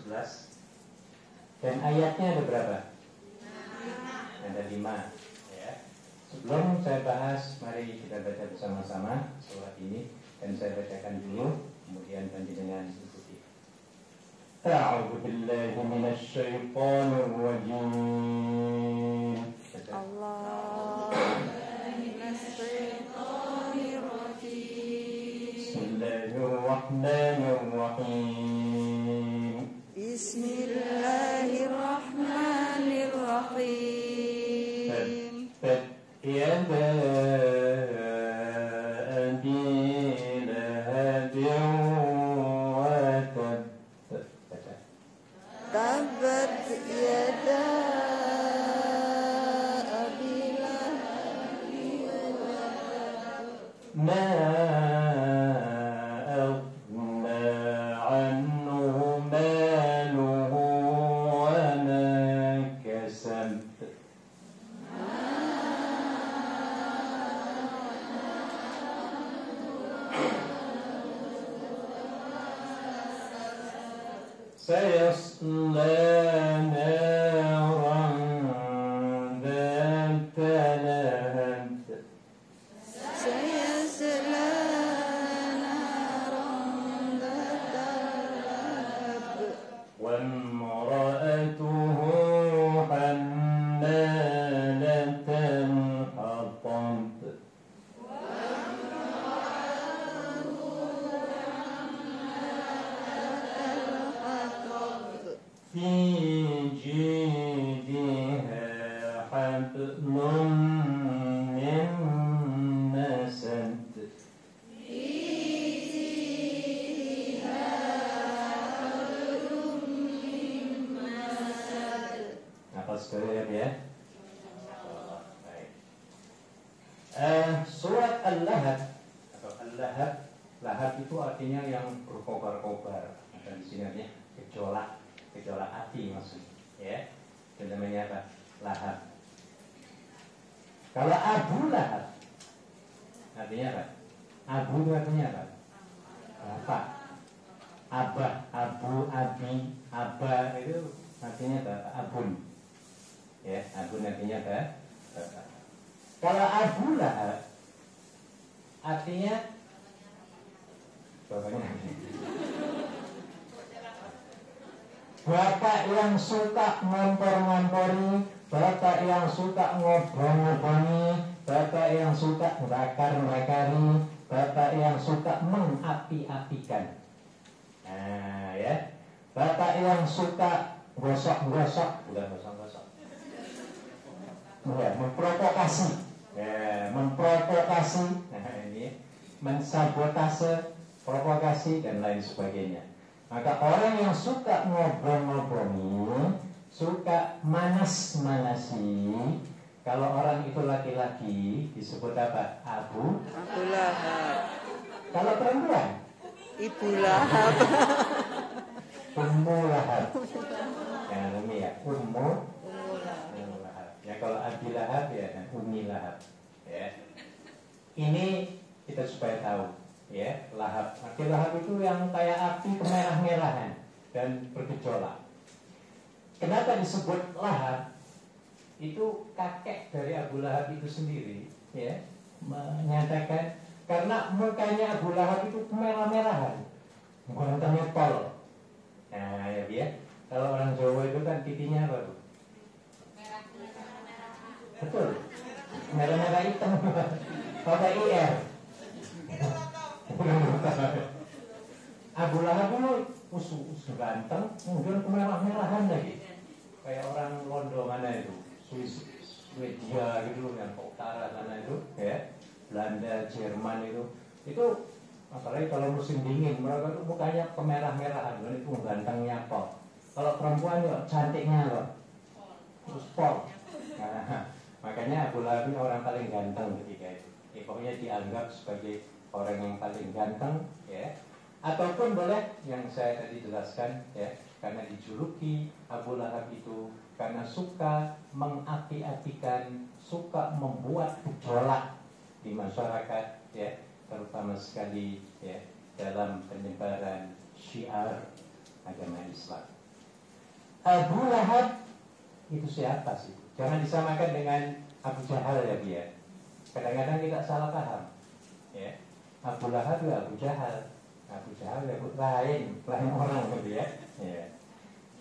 11. Dan ayatnya ada berapa? Ada 5 ya. Sebelum saya bahas, mari kita baca bersama-sama surat ini. Dan saya bacakan dulu, kemudian panjenengan ikuti. A'udzu billahi minasy syaithanir rajim. Allah minasyaitonir rajim. Bismillahirrahmanirrahim. Bismillahirrahmanirrahim. Yada abi lahabin wa tab. Tabat yada abi lahabin wa tab. Ma aghna anhu maluhu wa ma kasab. سيصلى نارا ذات لهب. Sayasla naran dhatab. وامرأته حمالة الحطب. في جيدها حبل من مسد. Apa sekalian ya? Baik. Surat Al-Lahab atau Al-Lahab, lahab itu artinya yang berkobar-kobar. Ada di sini artinya gejolak hati maksudnya, ya. Itu namanya apa? Lahab. Kalau Abu Lahab, artinya apa? Abu itu artinya apa? Bapak. Abah, Abu, Abi, Abah itu artinya apa? Abun. Ya, Abun artinya apa? Bapak. Kalau Abu Lahab, artinya bapaknya. Bapak yang suka ngompor-ngompori, bapak yang suka ngobong-ngobongi, bapak yang suka bakar-bakari, bapak yang suka mengapi-apikan. Nah, ya. Bapak yang suka gosok-gosok, bukan gosok-gosok. Ya, memprovokasi. Ya, memprovokasi. Nah, ini mensabotase, provokasi dan lain sebagainya. Maka orang yang suka ngobrol-ngobrol, suka manas-manasi, kalau orang itu laki-laki disebut apa? Abu Lahab. Kalau perempuan, Ibu Lahab. Ummu Lahab. Yang ini ya, Ummu Lahab. Ya kalau Abi Lahab ya, Ummi Lahab. Ya. Ini kita supaya tahu. Ya, lahab. Arti lahab itu yang kayak api kemerah-merahan dan bergejolak. Kenapa disebut lahab? Itu kakek dari Abu Lahab itu sendiri, ya, menyatakan karena mukanya Abu Lahab itu kemerah-merahan, gantengnya tol. Nah, ya, kalau orang Jawa itu kan pipinya apa tuh? Betul, merah-merah hitam, pakai IR. Abu Lahab itu ganteng, kemudian kemerah-merahan lagi, kayak orang Londo mana itu, Swedia gitu, yang ke utara sana itu, ya, Belanda, Jerman itu apalagi kalau musim dingin mereka itu mukanya kemerah-merahan, dan itu gantengnya kok. Kalau perempuan ya cantiknya loh, terus pol. Nah, makanya Abu Lahab orang paling ganteng ketika itu. Ya, pokoknya dianggap sebagai orang yang paling ganteng, ya. Ataupun boleh yang saya tadi jelaskan, ya, karena dijuluki Abu Lahab itu karena suka mengapi-apikan, suka membuat gejolak di masyarakat, ya, terutama sekali, ya, dalam penyebaran syiar agama Islam. Abu Lahab itu siapa sih? Jangan disamakan dengan Abu Jahal ya dia. Kadang-kadang kita salah paham. Ya. Abu Lahab itu Abu Jahal. Abu Jahal ya lain orang gitu ya. Ya.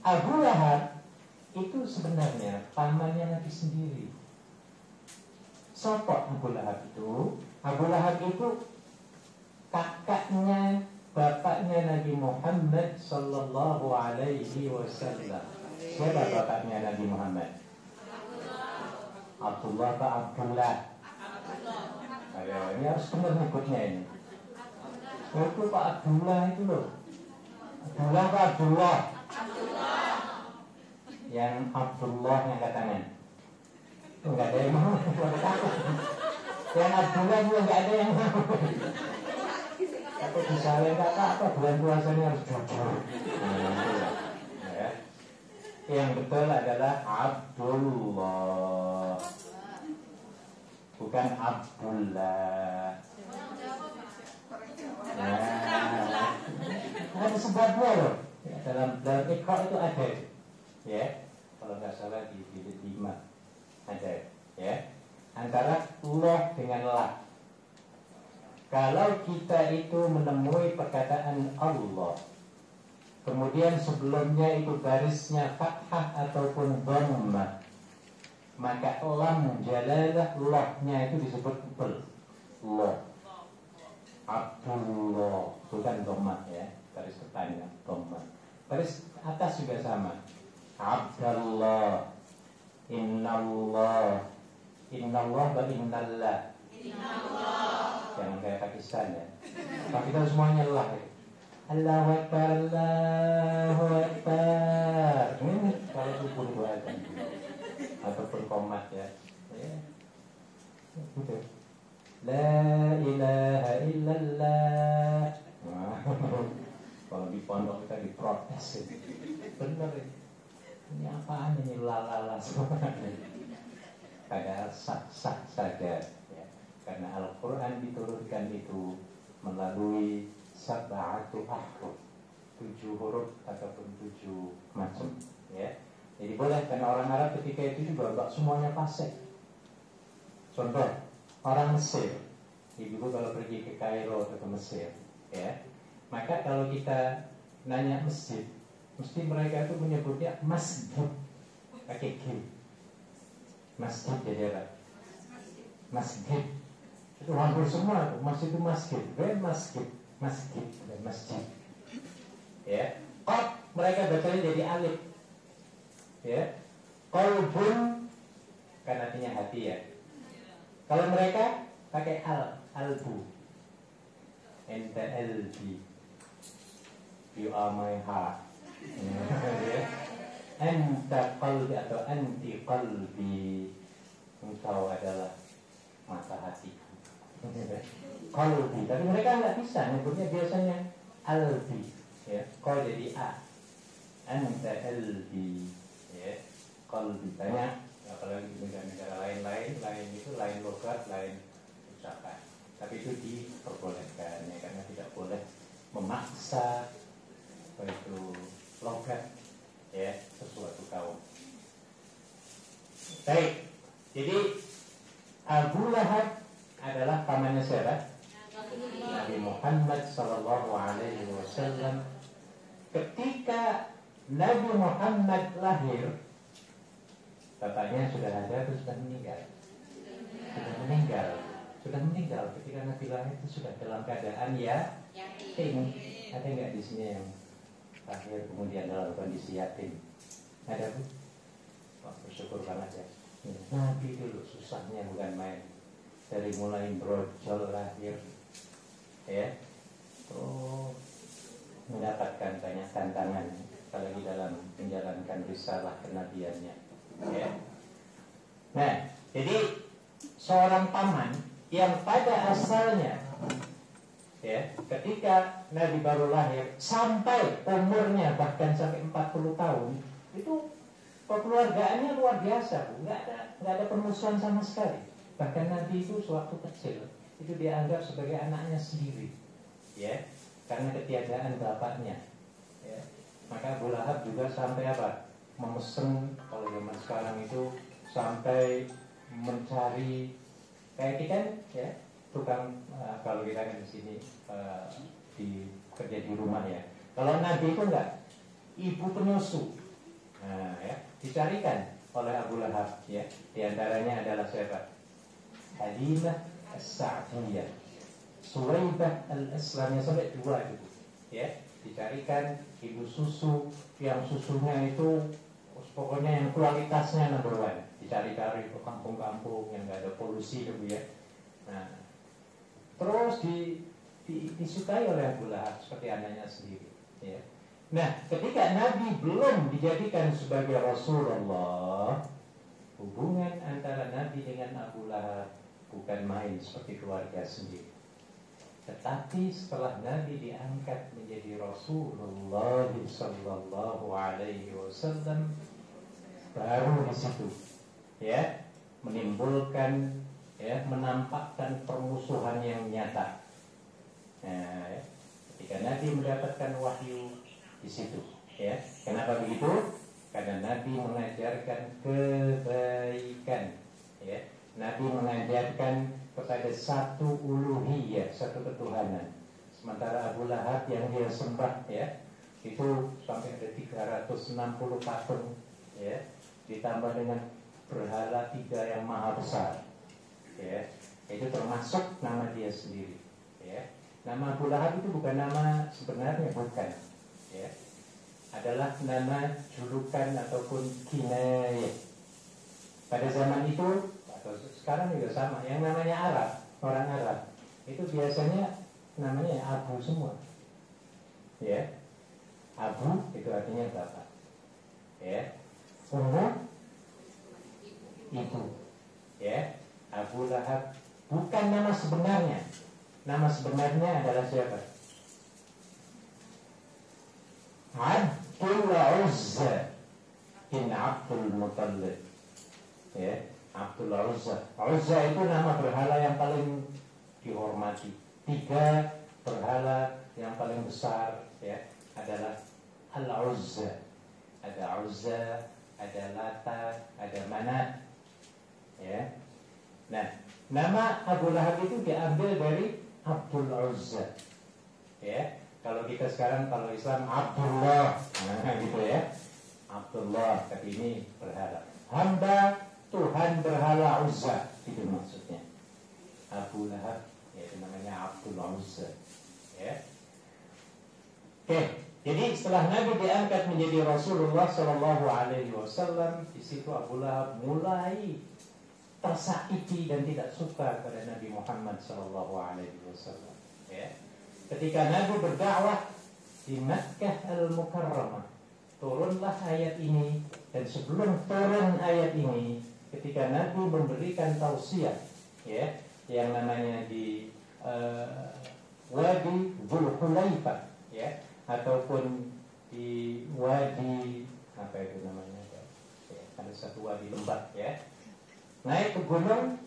Abu Lahab itu sebenarnya pamannya Nabi sendiri. Siapa Abu Lahab itu? Abu Lahab itu kakaknya bapaknya Nabi Muhammad sallallahu alaihi wasallam. Siapa bapaknya Nabi Muhammad? Abdullah Pak Abdullah. Ayo, ini harus benar nyebutnya ini. Itu Pak Abdullah itu loh. Abdullah Pak Abdullah. Yang Abdullah yang angkat tangan. Enggak ada yang mau. Yang Abdullah juga enggak ada yang mau. Tapi misalnya apa bulan puasanya harus jujur. Ya. Yang betul adalah Abdullah, bukan Abdullah. Nah, ada sebabnya loh. Ya, dalam Iqra itu ada, ya. Kalau nggak salah di 5 ada, ya. Antara Allah dengan lah. Kalau kita itu menemui perkataan Allah, kemudian sebelumnya itu garisnya fathah ataupun dhammah, maka lam jalalah lahnya itu disebut bel. Allah. Abdullah, bukan dhammah ya, garis depannya dhammah. Garis atas juga sama. Abdullah, innallah, innallah wa innallah. Jangan kayak Pakistan ya. Tapi kita semuanya lah ya. Allahu Akbar, Allahu Akbar. Ini kalau subuh doa ataupun komat ya. Gitu. La ilaha illallah. Kalau di pondok kita diprotes. Bener ini. Ini apaan ini lalala semuanya. Padahal sah-sah saja. Karena Al-Quran diturunkan itu melalui sab'atu ahruf, 7 huruf ataupun 7 macam, ya. Jadi boleh, karena orang Arab ketika itu juga enggak semuanya fasih. Contoh, orang Mesir, ibu kalau pergi ke Kairo atau ke Mesir, ya, maka kalau kita nanya masjid, mesti mereka itu menyebutnya masjid, pakai G. Masjid jadi apa? Masjid. Itu hampir semua masjid itu masjid, masjid dan masjid. Ya, qaf mereka bacanya jadi alif. Ya, qalbun kan artinya hati ya. Kalau mereka pakai albu, anta albi, you are my heart. Ya. Anta qalbi atau anti qalbi, engkau adalah mata hatiku. Qalbi, tapi mereka nggak bisa nyebutnya biasanya albi, ya. Qal jadi a, anta albi, ya. Qalbi banyak, apalagi di negara-negara lain itu lain logat, lain ucapan. Tapi itu diperbolehkan, ya, karena tidak boleh memaksa itu logat, ya, sesuatu kaum. Baik, jadi Abu Lahab adalah pamannya siapa? Nabi Muhammad sallallahu alaihi wasallam. Ketika Nabi Muhammad lahir, bapaknya sudah ada atau sudah meninggal? Sudah meninggal. Ketika Nabi lahir itu sudah dalam keadaan yatim. Ada nggak di sini yang lahir kemudian dalam kondisi yatim? Ada bu? Oh, bersyukur banget ya. Nabi dulu susahnya bukan main. Dari mulai brojol lahir, ya, mendapatkan banyak tantangan, apalagi dalam menjalankan risalah kenabiannya, ya. Nah, jadi seorang paman yang pada asalnya, ya, ketika Nabi baru lahir sampai umurnya bahkan sampai 40 tahun, itu kekeluargaannya luar biasa, nggak ada permusuhan sama sekali. Bahkan Nabi itu sewaktu kecil itu dianggap sebagai anaknya sendiri, ya, karena ketiadaan bapaknya, ya. Maka Abu Lahab juga sampai apa? memesan, kalau zaman sekarang itu sampai mencari kayak kita ya, tukang kalau kita kan di sini di kerja di rumah ya. Kalau Nabi itu enggak, ibu penyusu. Nah, ya, dicarikan oleh Abu Lahab ya. Di antaranya adalah siapa? Halimah As-Sa'diyah, Sulaibah Al-Aslamiyah, sampai 2 gitu. Ya, dicarikan ibu susu yang susunya itu pokoknya yang kualitasnya number 1. Dicari-cari ke kampung-kampung yang enggak ada polusi gitu ya. Nah, terus disukai oleh Abu Lahab seperti anaknya sendiri ya. Nah, ketika Nabi belum dijadikan sebagai Rasulullah, hubungan antara Nabi dengan Abu Lahab bukan main seperti keluarga sendiri. Tetapi setelah Nabi diangkat menjadi Rasulullah sallallahu alaihi wasallam, baru di situ ya menimbulkan ya, menampakkan permusuhan yang nyata. Nah, ya, ketika Nabi mendapatkan wahyu di situ, ya. Kenapa begitu? Karena Nabi mengajarkan kebaikan, ya. Nabi mengajarkan kepada satu uluhiyah, satu ketuhanan. Sementara Abu Lahab yang dia sembah, ya, itu sampai ada 360 patung, ya, ditambah dengan berhala 3 yang maha besar, ya. Itu termasuk nama dia sendiri, ya. Nama Abu Lahab itu bukan nama sebenarnya, bukan, ya, adalah nama julukan ataupun kinayah. Pada zaman itu atau sekarang juga sama, yang namanya Arab, orang Arab itu biasanya namanya Abu semua, ya. Abu itu artinya bapak, ya. Ummu ibu, ya. Abu Lahab bukan nama sebenarnya. Nama sebenarnya adalah siapa? Abdul Uzza bin Abdul Muttalib, ya. Abdul Uzza. Uzza itu nama berhala yang paling dihormati. 3 berhala yang paling besar, ya, adalah Al-Uzza. Ada Uzza, ada Lata, ada Manat, ya. Nah, nama Abu Lahab itu diambil dari Abdul Uzza, ya. Kalau kita sekarang, kalau Islam Abdullah, nah gitu ya, Abdullah, tapi ini berhala, hamba Tuhan berhala Uzza, itu maksudnya. Abu Lahab, ya, itu namanya Abdul Uzza, ya. Oke, jadi setelah Nabi diangkat menjadi Rasulullah Shallallahu Alaihi Wasallam, di situ Abu Lahab mulai tersakiti dan tidak suka pada Nabi Muhammad Shallallahu Alaihi Wasallam. Ya. Ketika Nabi berdakwah di Makkah Al-Mukarramah, turunlah ayat ini, dan sebelum turun ayat ini, ketika Nabi memberikan tausiah, ya, yang namanya di Wadi Dzul Hulaifah, ya, ataupun di Wadi apa itu namanya? Ya, ada satu wadi lembah, ya. Naik ke gunung,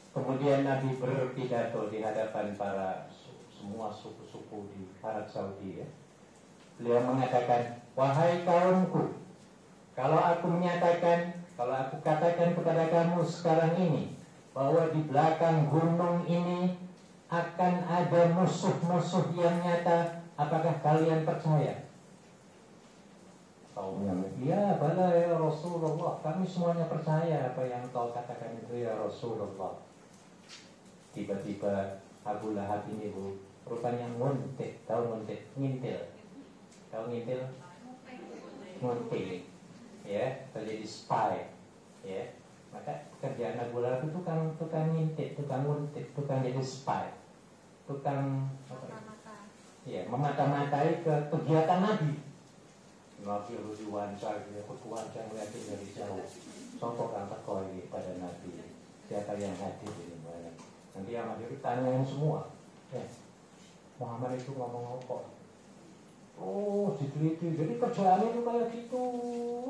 kemudian Nabi berpidato di hadapan para semua suku-suku di Arab Saudi, ya. Beliau mengatakan, wahai kaumku, kalau aku katakan kepada kamu sekarang ini bahwa di belakang gunung ini akan ada musuh-musuh yang nyata, apakah kalian percaya? Kaumnya, ya bala ya Rasulullah, kami semuanya percaya apa yang kau katakan itu ya Rasulullah. Tiba-tiba Abu Lahab ini, bu, rupanya nguntit. Tahu nguntit? Ngintil. Tahu ngintil? Nguntil, ya, terjadi spy, ya. Maka kerjaan Abu Lahab itu tukang ngintit, tukang nguntit, tukang jadi spy, tukang apa? Ya, memata-matai kegiatan Nabi. Nabi harus diwawancara, saya melihatnya dari jauh. Sopok angkat koi pada Nabi. Siapa yang hadir ini? Nanti yang hadir ditanyain semua. Muhammad itu ngomong apa? Oh, diteliti. Jadi kerjaannya itu kayak gitu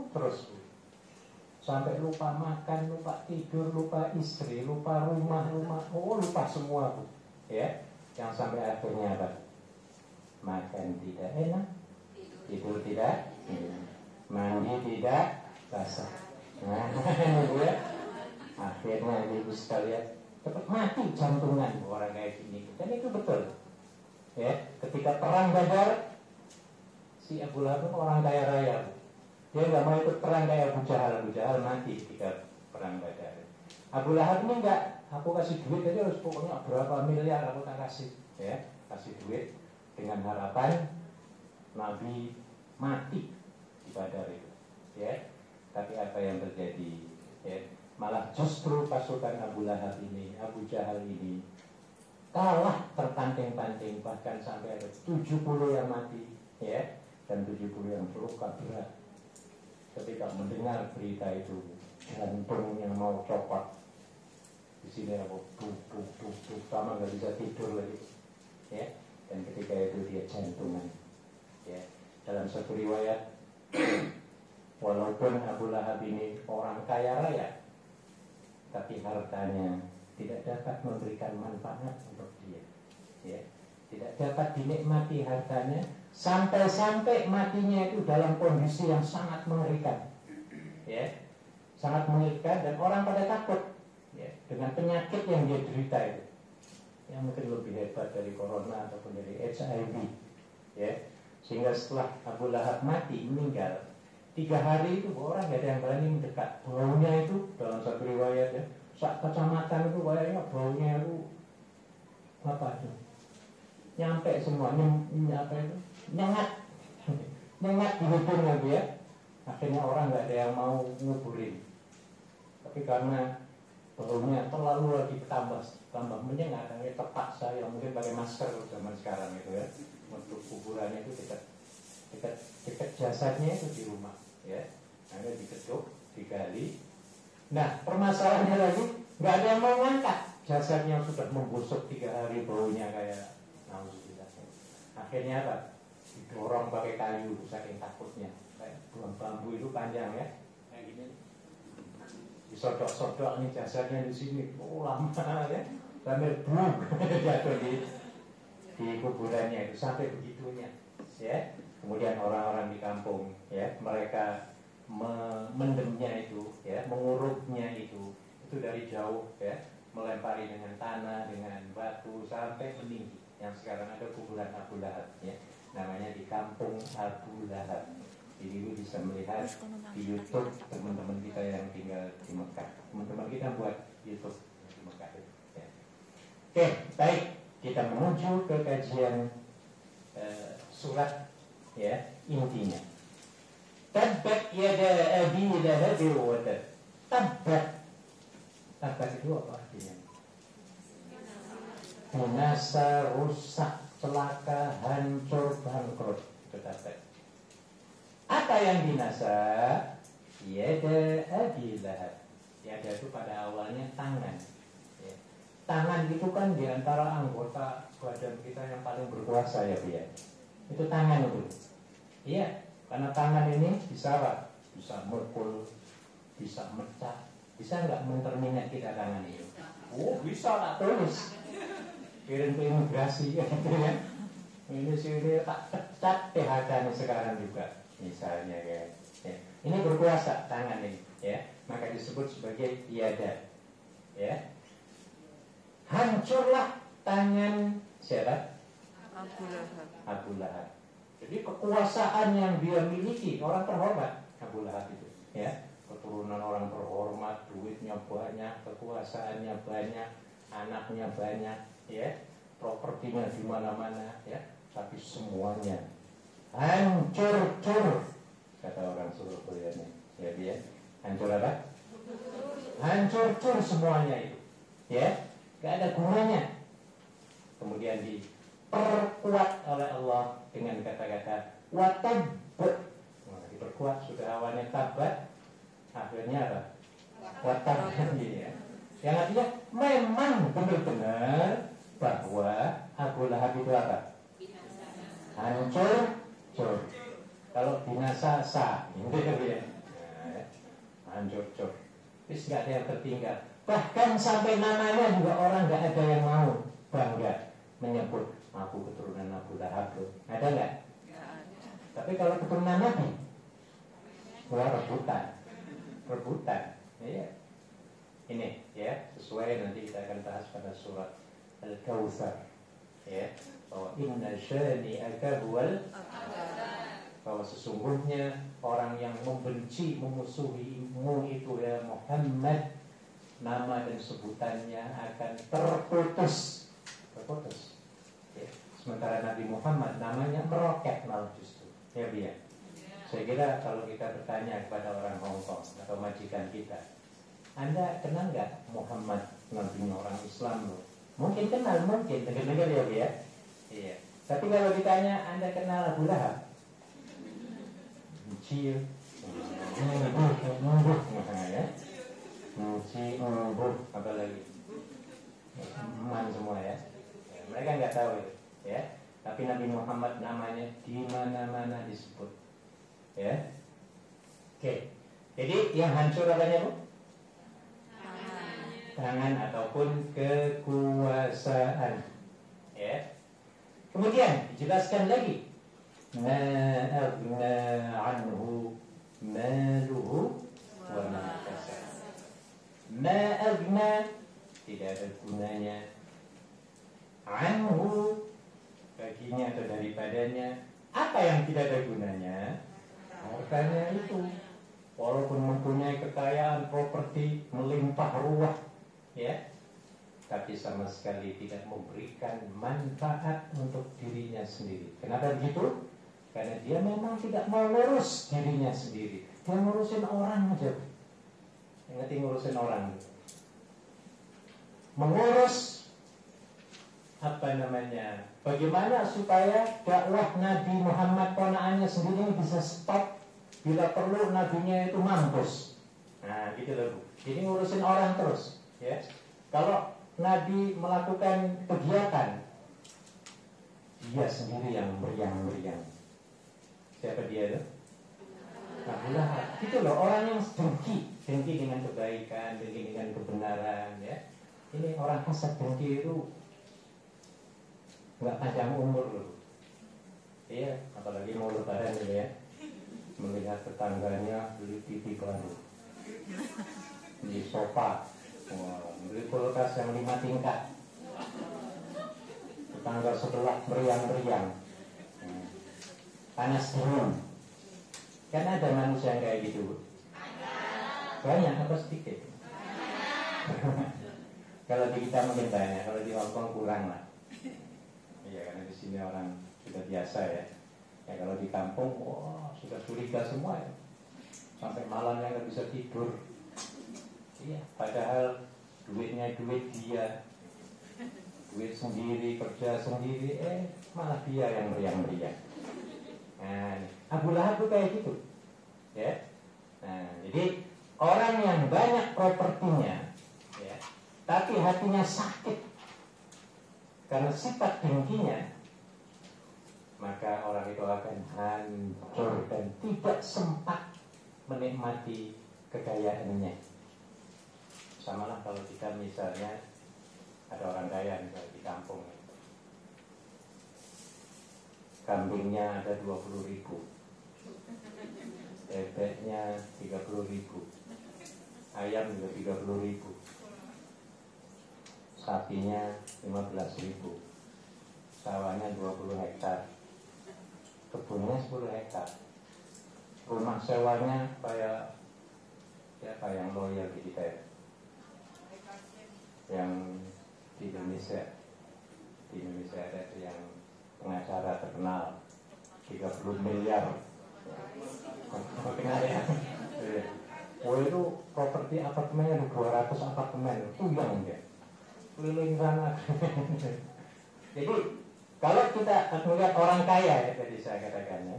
terus. Sampai lupa makan, lupa tidur, lupa istri, lupa rumah. Oh, lupa semua, Bu. Ya, yang sampai akhirnya apa? Makan tidak enak, tidur tidak. mandi tidak basah. Nah, ya. Akhirnya ibu sekalian cepat mati jantungan orang kayak gini. Dan itu betul. Ya, ketika perang Badar, si Abu Lahab orang kaya raya. Dia nggak mau ikut perang kayak Abu Jahal. Abu Jahal mati ketika perang Badar. Abu Lahab ini enggak, aku kasih duit aja harus pokoknya berapa miliar aku tak kasih. Ya, kasih duit dengan harapan Nabi mati di Badar itu. Ya, tapi apa yang terjadi? Ya, malah justru pasukan Abu Lahab ini, Abu Jahal ini kalah terpanting-panting, bahkan sampai ada 70 yang mati, ya, dan 70 yang terluka berat. Ketika mendengar berita itu, jantung yang mau copot. Di sini aku buk, sama nggak bisa tidur lagi, ya. Dan ketika itu dia jantungan, ya. Dalam satu riwayat, walaupun Abu Lahab ini orang kaya raya, tapi hartanya tidak dapat memberikan manfaat untuk dia, ya. Tidak dapat dinikmati hartanya, sampai-sampai matinya itu dalam kondisi yang sangat mengerikan, ya, sangat mengerikan, dan orang pada takut, ya, dengan penyakit yang dia derita itu, yang mungkin lebih hebat dari corona ataupun dari HIV, ya. Sehingga setelah Abu Lahab mati, meninggal, 3 hari itu orang gak ada yang berani mendekat. Baunya itu dalam satu riwayat, ya, sak kecamatan itu kayaknya baunya itu apa itu, nyampe semua, apa itu, nyengat di hidung lagi, ya. Akhirnya orang gak ada yang mau nguburin. Tapi karena baunya terlalu lagi tambah menyengat, akhirnya terpaksa, ya mungkin pakai masker zaman sekarang itu, ya, untuk kuburannya itu dekat jasadnya itu di rumah, ya. Akhirnya diketuk, digali. Nah, permasalahannya lagi nggak ada yang mau ngangkat jasadnya yang sudah membusuk 3 hari, baunya kayak nauzubillah. Akhirnya apa? Didorong pakai kayu saking takutnya. Kayak buang bambu itu panjang, ya, kayak gini. Disodok-sodok nih jasadnya di sini, lama, ya, sampai jatuh di kuburannya itu, sampai begitunya, ya. Kemudian orang-orang di kampung, ya, mereka mendemnya itu, ya, menguruknya itu dari jauh, ya, melempari dengan tanah, dengan batu sampai meninggi. Yang sekarang ada kuburan Abu Lahab, ya, namanya di kampung Abu Lahab. Jadi lu bisa melihat di YouTube teman-teman kita yang tinggal di Mekah. Teman-teman kita buat YouTube di Mekah, ya. Oke, baik, kita menuju ke kajian surat, ya, intinya. Tabbat yada abi lahab wa tab. Tabbat itu apa artinya? Binasa, rusak, celaka, hancur, bangkrut. Itu tabbat. Apa yang binasa? Yada abi lahab. Yada itu pada awalnya tangan, ya. Tangan itu kan diantara anggota badan kita yang paling berkuasa, ya, Bu, ya. Itu tangan itu, iya. Karena tangan ini bisa apa? Bisa mukul, bisa mecah, bisa nggak menterminat kita tangan itu? Oh, bisa tak tulis, kirim ke imigrasi, gitu, ya. Ini sini tak pecat PHK-nya sekarang juga, misalnya, ya. Ini berkuasa tangan ini, ya. Maka disebut sebagai yada, ya. Hancurlah tangan siapa? Abu Lahab. Abu Lahab. Jadi kekuasaan yang dia miliki, orang terhormat Abu Lahab itu, ya. Keturunan orang terhormat, duitnya banyak, kekuasaannya banyak, anaknya banyak, ya. Propertinya di mana-mana, ya. Tapi semuanya hancur-cur, kata orang Surabaya, ya, dia. Hancur apa? Hancur-cur semuanya itu, ya. Gak ada gunanya. Kemudian diperkuat oleh Allah dengan kata-kata watab. Nah, diperkuat, sudah awalnya tabat, akhirnya apa? Watab, ya. Yang artinya memang benar-benar bahwa Abu Lahab itu apa? Hancur, cur. Kalau binasa sah, gitu, ya. Nah, hancur, cur. Terus nggak ada yang tertinggal. Bahkan sampai namanya juga orang nggak ada yang mau bangga menyebut aku keturunan Abu Lahab. Ada nggak? Tapi kalau keturunan Nabi, Wah, rebutan. Ya. Ini ya, sesuai nanti kita akan bahas pada surat Al-Kautsar. Ya, bahwa inna syani'aka huwal abtar. Bahwa sesungguhnya orang yang membenci, memusuhimu itu ya Muhammad, nama dan sebutannya akan terputus. Ya. Sementara Nabi Muhammad namanya meroket malah justru. Ya biar. Saya kira kalau kita bertanya kepada orang Hongkong atau majikan kita, Anda kenal nggak Muhammad, nabinya orang Islam loh? Mungkin kenal, mungkin dengar-dengar ya Bu ya. Iya. Tapi kalau ditanya Anda kenal Abu Lahab, Cil, apa lagi? Man semua ya. Mereka nggak tahu itu, ya. Tapi Nabi Muhammad namanya di mana-mana disebut, ya. Oke. Jadi yang hancur apanya Bu? Tangan ataupun kekuasaan, ya. Kemudian dijelaskan lagi, ma aghna anhu maluhu wa ma kasab. Ma aghna, tidak ada gunanya, anhu, baginya atau daripadanya. Apa yang tidak ada gunanya? Hartanya itu, walaupun mempunyai kekayaan properti melimpah ruah, ya, tapi sama sekali tidak memberikan manfaat untuk dirinya sendiri. Kenapa begitu? Karena dia memang tidak mau ngurus dirinya sendiri. Dia ngurusin orang aja. Ingat, ngurusin orang. Mengurus apa namanya? Bagaimana supaya dakwah Nabi Muhammad ponaannya sendiri bisa stop bila perlu nabinya itu mampus. Nah, gitu loh Bu. Jadi ngurusin orang terus. Ya, kalau Nabi melakukan kegiatan, dia sendiri yang meriang-meriang. Siapa dia tuh? Abu Lahab. Itu loh orang yang dengki dengan kebaikan, dengki dengan kebenaran. Ya, ini orang hasad dengki itu nggak panjang umur loh. Iya, apalagi mau lebaran gitu ya, melihat tetangganya beli TV baru di sofa. Wah, beli kulkas yang 5 tingkat. Tetangga sebelah meriang-meriang. Panas dingin. Kan ada manusia yang kayak gitu. Banyak apa sedikit? Kalau di kita mungkin banyak, kalau di Hongkong kurang lah. Iya, karena di sini orang sudah biasa ya. Ya kalau di kampung, wah sudah curiga semua ya. Sampai malamnya nggak bisa tidur. Iya, padahal duitnya duit dia, duit sendiri, kerja sendiri, malah dia yang meriang-meriang. Nah, Abu Lahab itu kayak gitu, ya. Nah, jadi orang yang banyak propertinya, ya, tapi hatinya sakit karena sifat dengkinya, maka orang itu akan hancur dan tidak sempat menikmati kekayaannya. Sama lah kalau kita misalnya ada orang kaya misalnya di kampung, kambingnya ada 20.000, bebeknya 30.000, ayam juga 30.000, sapinya 15.000, sawahnya 20 hektar, kebunnya 10 hektar, rumah sewanya kayak yang loyal di kita ya, yang di Indonesia ada itu yang pengacara terkenal 30 miliar. Kenal ya? Oh itu properti apartemennya 200 apartemen, tuyang dia, keliling sana. Jadi kalau kita melihat orang kaya ya, tadi saya katakan ya,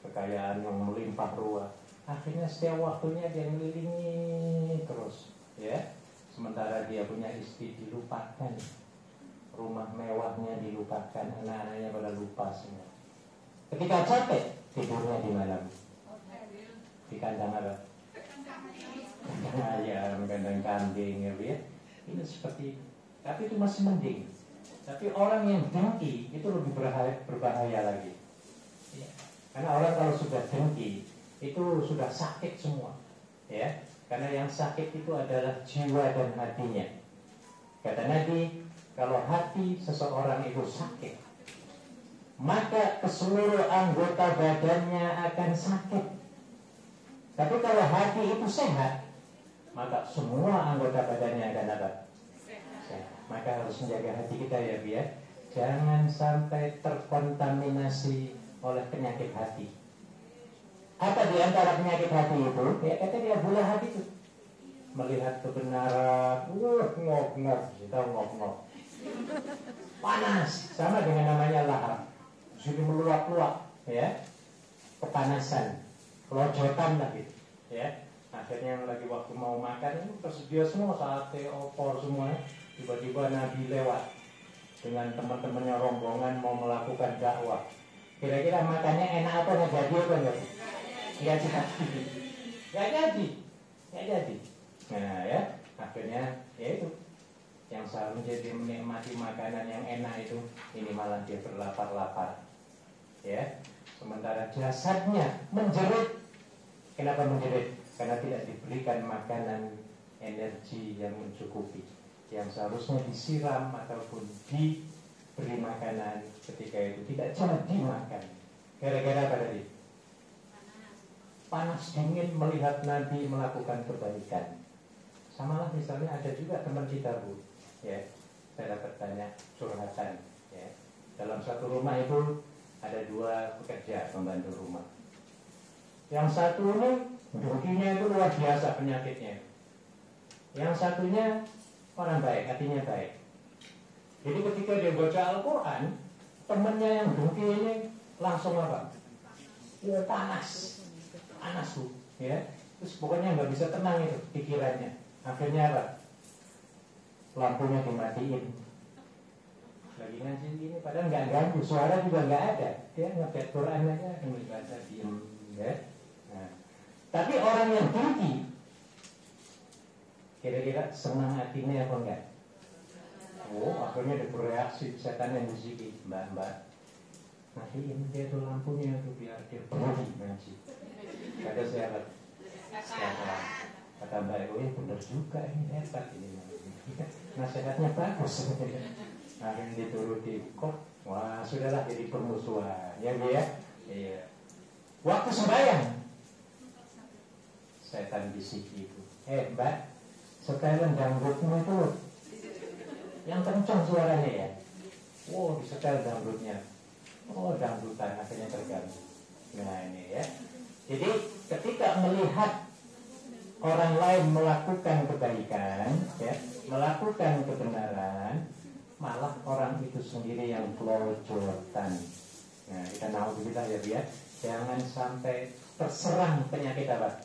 kekayaan yang melimpah ruah, akhirnya setiap waktunya dia ngelilingi terus, ya. Sementara dia punya istri dilupakan, rumah mewahnya dilupakan, anak-anaknya pada lupa semua. Ketika capek, tidurnya di mana? Di kandang apa? Kandang ayam, kandang kambing, ya. Ini seperti, tapi itu masih mending. Tapi orang yang dengki itu lebih berbahaya lagi. Ya. Karena orang kalau sudah dengki, itu sudah sakit semua, ya. Karena yang sakit itu adalah jiwa dan hatinya. Kata Nabi, kalau hati seseorang itu sakit, maka keseluruh anggota badannya akan sakit. Tapi kalau hati itu sehat, maka semua anggota badannya akan apa? Sehat. Maka harus menjaga hati kita ya, biar jangan sampai terkontaminasi oleh penyakit hati. Apa di antara penyakit hati itu? Ya kata dia gula hati itu. Melihat kebenaran, ngok-ngok, kita ngok-ngok. Panas, sama dengan namanya lahar. Jadi meluap-luap, ya. Kepanasan, kelojotan lagi, ya. Akhirnya lagi waktu mau makan itu tersedia semua sate, opor semuanya. Tiba-tiba Nabi lewat dengan teman-temannya rombongan mau melakukan dakwah. Kira-kira makannya enak apa nggak jadi apa nggak? Nggak jadi. Nah ya, akhirnya ya itu yang seharusnya dia menikmati makanan yang enak itu, ini malah dia berlapar-lapar, ya. Sementara jasadnya menjerit. Kenapa menjerit? Karena tidak diberikan makanan energi yang mencukupi, yang seharusnya disiram ataupun diberi makanan ketika itu tidak jadi makan. Gara-gara apa tadi? Panas dingin melihat Nabi melakukan kebaikan. Samalah misalnya ada juga teman kita, Bu, ya, saya dapat banyak curhatan, ya. Dalam satu rumah itu ada 2 pekerja pembantu rumah. Yang satu ini dengkinya itu luar biasa penyakitnya. Yang satunya orang baik, hatinya baik. Jadi ketika dia baca Al-Quran, temannya yang dengki ini langsung apa? Ya, panas, Bu, ya. Terus pokoknya nggak bisa tenang itu pikirannya. Akhirnya apa? Lampunya dimatiin. Lagi ngaji gini, padahal nggak ganggu, suara juga nggak ada. Dia ngebaca Quran aja, membaca diem, ya. Nah, tapi orang yang dengki, kira-kira senang hatinya apa enggak? Oh, akhirnya dia bereaksi, setan yang berzikir, mbak. Matiin dia tuh lampunya tuh biar dia berhenti ngaji. Kata siapa? Kata Mbak Eko, benar juga ini, hebat ini. Nasihatnya bagus. Akhirnya dituruti kok. Wah, sudahlah jadi permusuhan, ya Bu ya. Iya. Waktu sembahyang, setan bisiki itu. Mbak, setelan danggutmu itu yang kencang suaranya ya. Oh, disetel danggutnya. Oh, dangdutan akhirnya terganggu. Nah ini ya. Jadi ketika melihat orang lain melakukan kebaikan, ya, melakukan kebenaran, malah orang itu sendiri yang kelojotan. Nah, kita naudzubillah ya, biar jangan sampai terserang penyakit apa?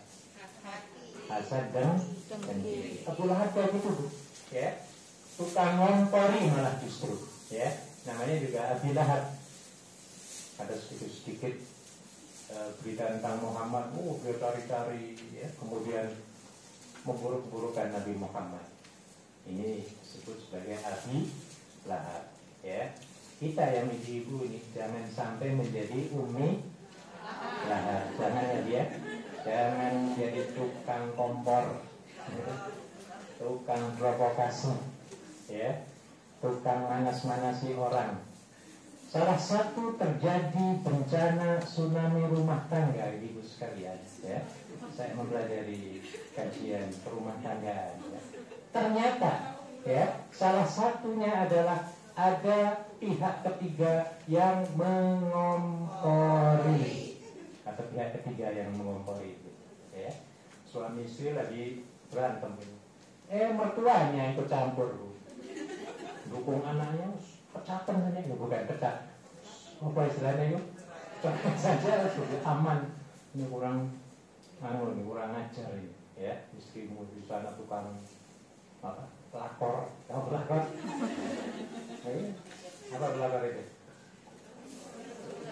Hasad dan dengki. Abu Lahab kayak gitu, Bu, ya. Tukang ngompori malah justru, ya. Namanya juga Abi Lahab. Ada sedikit-sedikit berita tentang Muhammad, dia cari-cari, ya, kemudian memburuk-burukan Nabi Muhammad. Ini disebut sebagai Abi Lahab, ya. Kita yang ibu-ibu ini jangan sampai menjadi Umi Lahab. Jangan ya dia, jangan jadi tukang kompor, ya, tukang provokasi, ya, tukang manas-manasi orang. Salah satu terjadi bencana tsunami rumah tangga, ibu sekalian, ya. Saya mempelajari kajian rumah tangga, ya. Ternyata, ya, salah satunya adalah ada pihak ketiga yang mengompori, atau pihak ketiga yang mengompori itu, ya. Suami istri lagi berantem, mertuanya ikut campur, dukung anaknya. Pecatan saja, bukan pecat. Apa istilahnya itu? Pecat saja sudah aman. Ini kurang ajar ini, ya. Istrimu di sana tukang apa? Pelakor, tahu pelakor? Apa pelakor itu?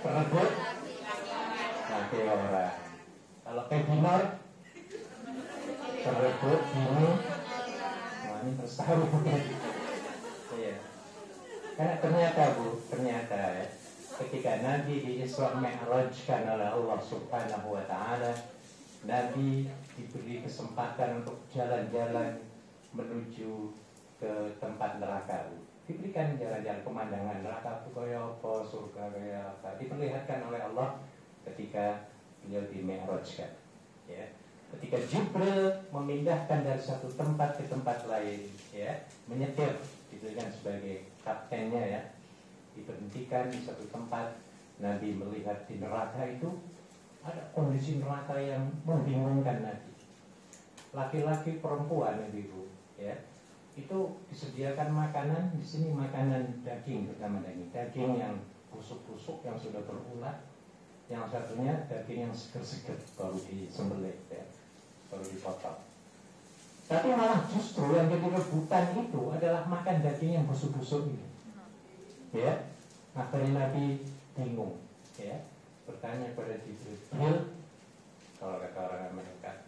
Perebut laki orang. Kalau peginor, perebut ini, ini terus tahu. Iya. Karena ternyata Bu, ya, ketika Nabi di Isra Mi'rajkan oleh Allah Subhanahu wa Ta'ala, Nabi diberi kesempatan untuk jalan-jalan menuju ke tempat neraka. Diberikan jalan-jalan pemandangan neraka itu kayak apa, surga kayak apa, diperlihatkan oleh Allah ketika beliau di-mi'rajkan. Ya. Ketika Jibril memindahkan dari satu tempat ke tempat lain, ya, menyetir, diberikan sebagai kaptennya, ya, diberhentikan di satu tempat. Nabi melihat di neraka itu ada kondisi neraka yang membingungkan Nabi. Laki-laki, perempuan, ibu, ya, itu disediakan makanan. Di sini makanan daging, pertama daging yang busuk-busuk yang sudah berulat. Yang satunya daging yang seger-seger baru disembelih, ya, baru dipotong. Tapi malah justru yang jadi rebutan itu adalah makan daging yang busuk-busuk ini. Ya, akhirnya Nabi bingung, ya, bertanya pada Jibril, kalau kata orang Amerika,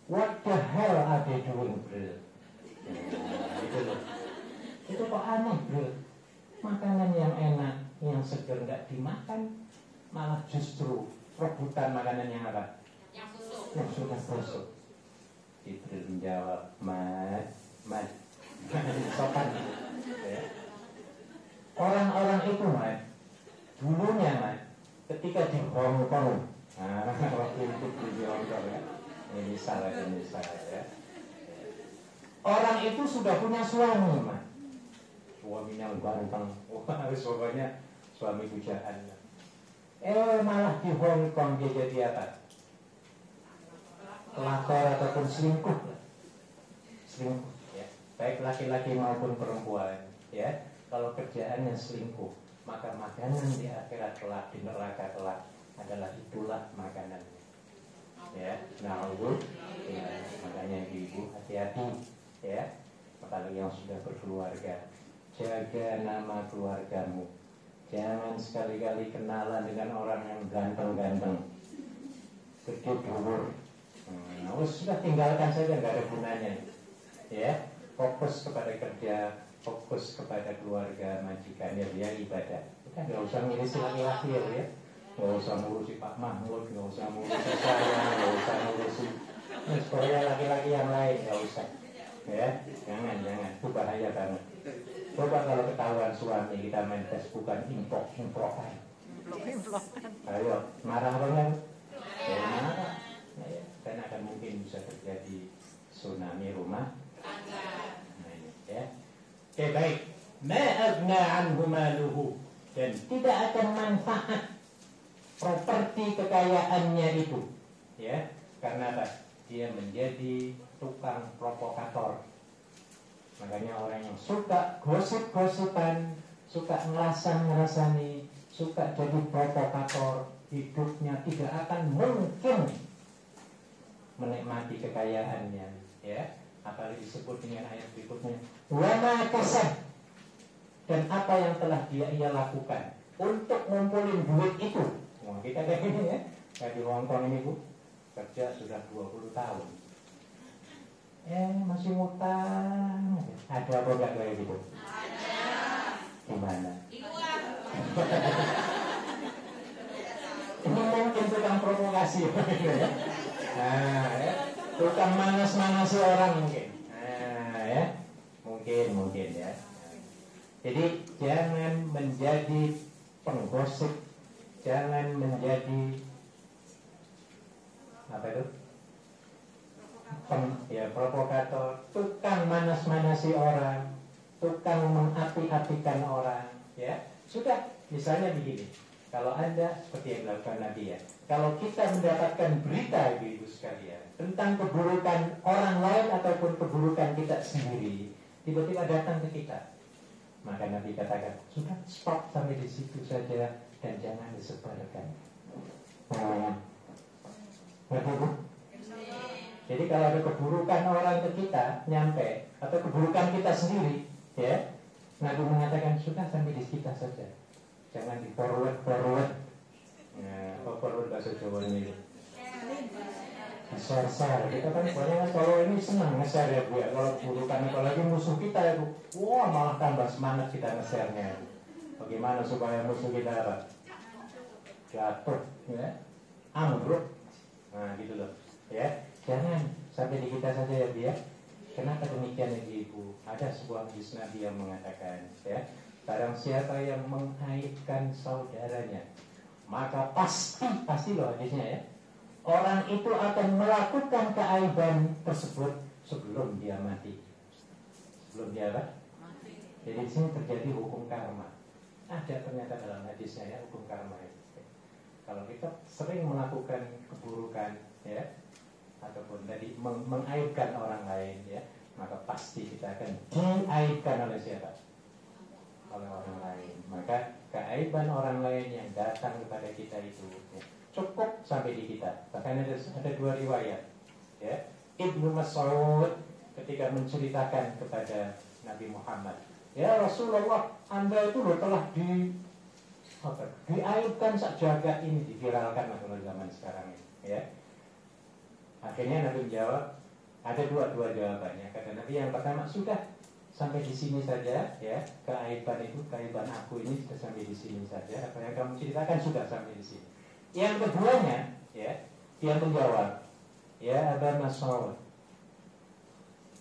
what the hell are they doing, Jibril? Itu loh. Itu kok aneh, Jibril. Makanan yang enak, yang seger nggak dimakan, malah justru rebutan makanan yang apa? Yang sudah busuk. Jibril menjawab, Mat, sopan. Ya. Orang-orang itu, Mat, dulunya, Mat, ketika di Hong Kong, waktu itu di Hong Kong, ya, ini salah, ya. Orang itu sudah punya suami, Mat. Suaminya ganteng, pokoknya suami pujaan. Malah di Hong Kong dia jadi apa? Pelakor ataupun selingkuh, ya. Baik laki-laki maupun perempuan, ya. Kalau kerjaannya selingkuh, maka makanan di akhirat kelak, di neraka kelak adalah itulah makanannya. Ya, nah, ya, makanya ibu hati-hati, ya. Apalagi yang sudah berkeluarga, jaga nama keluargamu. Jangan sekali-kali kenalan dengan orang yang ganteng-ganteng, gede dhuwur. Sudah tinggalkan saja, nggak ada gunanya. Ya, fokus kepada kerja, fokus kepada keluarga, majikan, ya, dia ibadah. Kita nggak usah ngurusi laki-laki, ya, nggak usah ngurusi Pak Mahmud, nggak usah ngurusi saya, nggak usah ngurusi supaya laki-laki yang lain, nggak usah. Ya, jangan, itu bahaya banget. Coba kalau ketahuan suami kita main Facebookan, improk-improkan. Ayo, marah banget. Ya, marah. Ya, dan akan mungkin bisa terjadi tsunami rumah tangga. Nah, ini, ya. Oke, baik. Ma'agna anhu maluhu, dan tidak akan manfaat properti kekayaannya itu, ya. Karena apa? Dia menjadi tukang provokator. Makanya orang yang suka gosip-gosipan, suka ngerasan-ngerasani, suka jadi provokator, hidupnya tidak akan mungkin menikmati kekayaannya, ya. Apalagi disebut dengan ayat berikutnya, wa ma kasab, dan apa yang telah ia lakukan untuk ngumpulin duit itu. Wah, kita kayak gini, ya, kayak di Hong Kong ini, Bu, kerja sudah 20 tahun. Masih ngutang. Ada apa enggak kayak gitu? Ada. Gimana? Di luar. Ini mungkin tukang provokasi. Nah, ya. Tukang manas-manasi orang mungkin. Nah, ya. Mungkin, ya. Jadi jangan menjadi penggosip, jangan menjadi apa itu? Provokator, tukang manas-manasi orang, tukang mengapi-apikan orang, ya. Sudah, misalnya begini, kalau Anda seperti yang dilakukan Nabi, ya, kalau kita mendapatkan berita, ibu sekalian, tentang keburukan orang lain ataupun keburukan kita sendiri, tiba-tiba datang ke kita, maka Nabi katakan, sudah, stop sampai di situ saja dan jangan disebarkan. Jadi kalau ada keburukan orang ke kita nyampe, atau keburukan kita sendiri, ya, Nabi mengatakan sudah sampai di kita saja, jangan di forward. Nah, forward bahasa Jawa ini, share. Kita kan banyak kalau ini senang nge-share, ya, Bu, ya. Kalau keburukan apalagi musuh kita, ya, Bu, wah, malah tambah semangat kita nge-share-nya. Bagaimana supaya musuh kita apa? Jatuh, ya, ambruk. Nah, gitu loh. Ya, jangan sampai di kita saja ya, Bu ya. Kenapa demikian Ibu? Ada sebuah hadis Nabi yang mengatakan, ya, barang siapa yang mengaibkan saudaranya, maka pasti loh hadisnya ya, orang itu akan melakukan keaiban tersebut sebelum dia mati. Sebelum dia apa? Jadi di sini terjadi hukum karma. Ada ternyata dalam hadisnya ya, hukum karma itu. Kalau kita sering melakukan keburukan ya, ataupun tadi mengaibkan orang lain ya, maka pasti kita akan diaibkan oleh siapa? Oleh orang lain. Maka keaiban orang lain yang datang kepada kita itu ya, cukup sampai di kita. Bahkan ada dua riwayat ya. Ibnu Mas'ud ketika menceritakan kepada Nabi Muhammad, ya Rasulullah, Anda itu loh telah diaibkan sak jagat ini, diviralkan kalau zaman sekarang ini ya. Akhirnya Nabi menjawab, ada dua jawabannya. Kata Nabi yang pertama, sudah sampai di sini saja ya, keaiban aku ini sudah sampai di sini saja. Apa yang kamu ceritakan sudah sampai di sini. Yang keduanya ya, dia menjawab, ya Aba Mas'ud,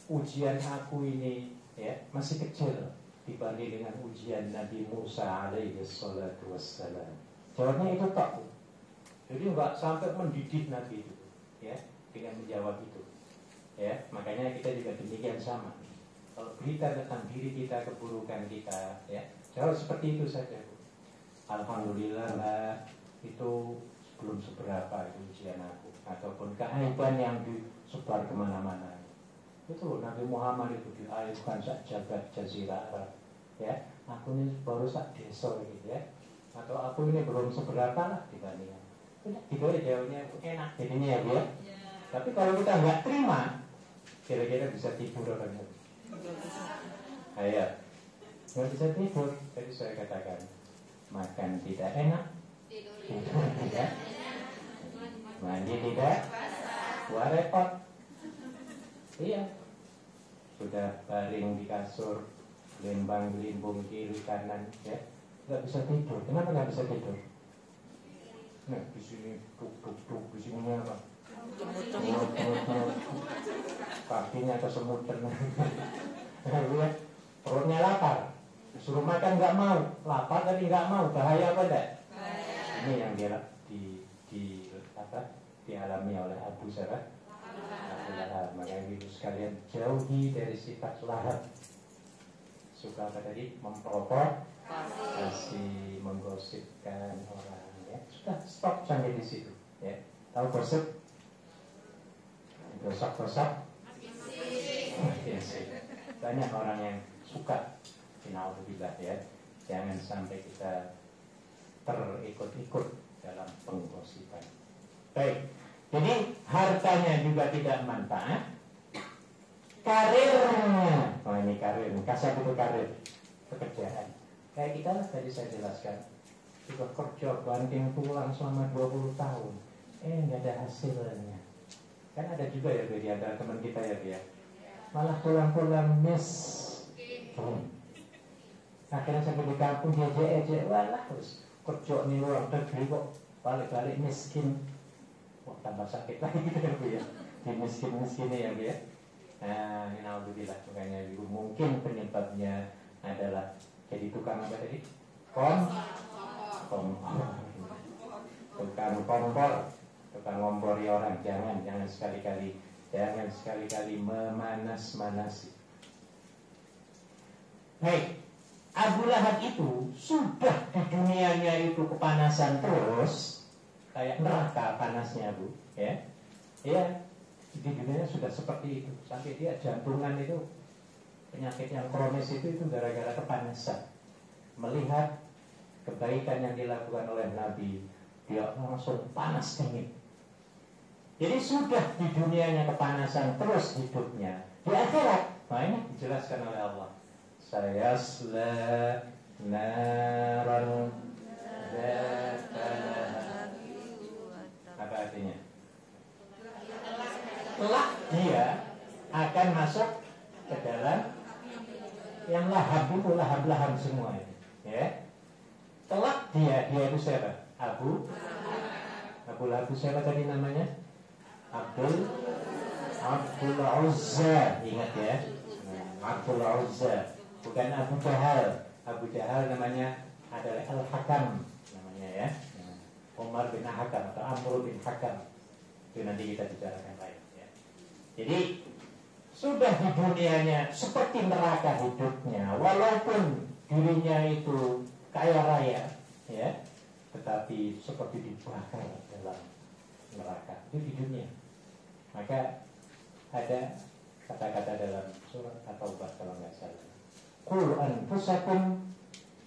ujian aku ini ya masih kecil dibanding dengan ujian Nabi Musa alaihi salatu wassalam. Jawabnya itu tak. Jadi enggak sampai mendidik Nabi itu ya, dengan menjawab itu ya. Makanya kita juga demikian sama. Kalau berita tentang diri kita, keburukan kita ya, jawab seperti itu saja. Alhamdulillah lah, itu belum seberapa itu ujian aku, ataupun keaiban yang disebar kemana-mana. Itu Nabi Muhammad itu diaibkan sak jagat jazirah Arab ya, aku ini baru sak desa gitu ya, atau aku ini belum seberapa lah dibandingkan. Gitu aja jawabnya enak jadinya ya Bu ya. Tapi kalau kita nggak terima, kira-kira bisa tidur apa enggak? Ayo, nggak bisa tidur. Tadi saya katakan, makan tidak enak, tidur tidak, mandi tidak, buat repot. Iya, sudah baring di kasur, gelembung kiri kanan, ya, nggak bisa tidur. Kenapa nggak bisa tidur? Nah, di sini tuk, di sini apa? Kakinya kesemutan. Perutnya lapar, disuruh makan nggak mau, lapar tapi nggak mau, bahaya apa enggak? Ini yang dialami oleh Abu Sarah. Makanya ibu sekalian jauhi dari sifat lahap. Suka apa tadi? Memprovokasi, menggosipkan orang ya. Sudah stop sampai di situ ya. Tahu gosip? Gosok-gosok banyak orang yang suka, finalillah ya. Jangan sampai kita terikut-ikut dalam penggosipan. Baik, jadi hartanya juga tidak manfaat, karirnya, oh ini karir, kasar itu karir, pekerjaan. Kayak kita lah tadi saya jelaskan, sudah kerja banting tulang selama 20 tahun, nggak ada hasilnya. Kan ada juga ya di antara teman kita ya dia, malah pulang-pulang miskin. Akhirnya sampai di kampung dia ejek, walah terus kerja nih luar negeri kok balik-balik miskin. Wah tambah sakit lagi gitu ya Bu ya, di miskin-miskin ya Bu ya. Nah ini alhamdulillah, makanya ibu mungkin penyebabnya adalah jadi tukang apa tadi? Tukang kompor, tukang ngompori orang. Jangan sekali-kali memanas-manasi. Baik, Abu Lahab itu sudah di dunianya itu kepanasan terus, kayak neraka panasnya Bu, ya. Ya, di dunianya sudah seperti itu, sampai dia jantungan itu, penyakit yang kronis itu gara-gara kepanasan. Melihat kebaikan yang dilakukan oleh Nabi, dia langsung panas dingin. Jadi sudah di dunianya kepanasan terus hidupnya. Di akhirat, nah ini dijelaskan oleh Allah. Sayasla naran dzata. Apa artinya? Kelak dia akan masuk ke dalam yang lahab itu, lahab semua ini, ya. Kelak dia itu siapa? Abu Lahab siapa tadi namanya? Abdul Uzza, ingat ya. Abdul Uzza, bukan Abu Jahal. Abu Jahal namanya adalah Al-Hakam namanya ya. Umar bin Hakam atau Amr bin Hakam. Itu nanti kita bicarakan lain ya. Jadi sudah di dunianya seperti neraka hidupnya, walaupun dirinya itu kaya raya ya, tetapi seperti dibakar dalam neraka itu di dunia. Maka ada kata-kata dalam surat At-Taubah kalau nggak salah, qul anfusakum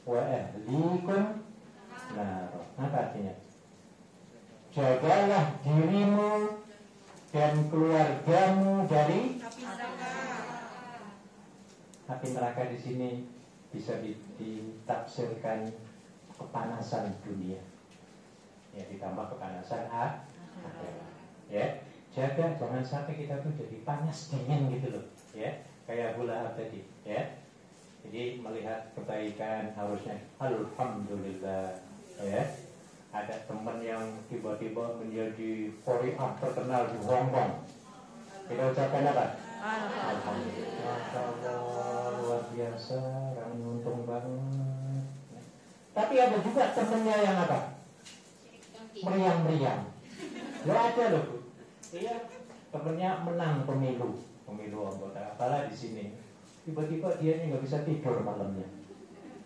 wa ahlikum nar. Apa artinya? Jagalah dirimu dan keluargamu dari api neraka. Di sini bisa ditafsirkan kepanasan dunia ya, ditambah kepanasan akhirat ya. Jaga jangan sampai kita tuh jadi panas dingin gitu loh ya, kayak Abu Lahab tadi ya. Jadi melihat kebaikan harusnya alhamdulillah ya. Ada teman yang tiba-tiba menjadi Korea terkenal di Hong Kong, kita ucapkan apa? Alhamdulillah. Masya Allah, luar biasa, kami untung banget. Tapi ada juga temennya yang apa? Meriang-meriang. Ya ada loh Bu. Iya, temennya menang pemilu anggota apalah di sini. Tiba-tiba dia nggak bisa tidur malamnya.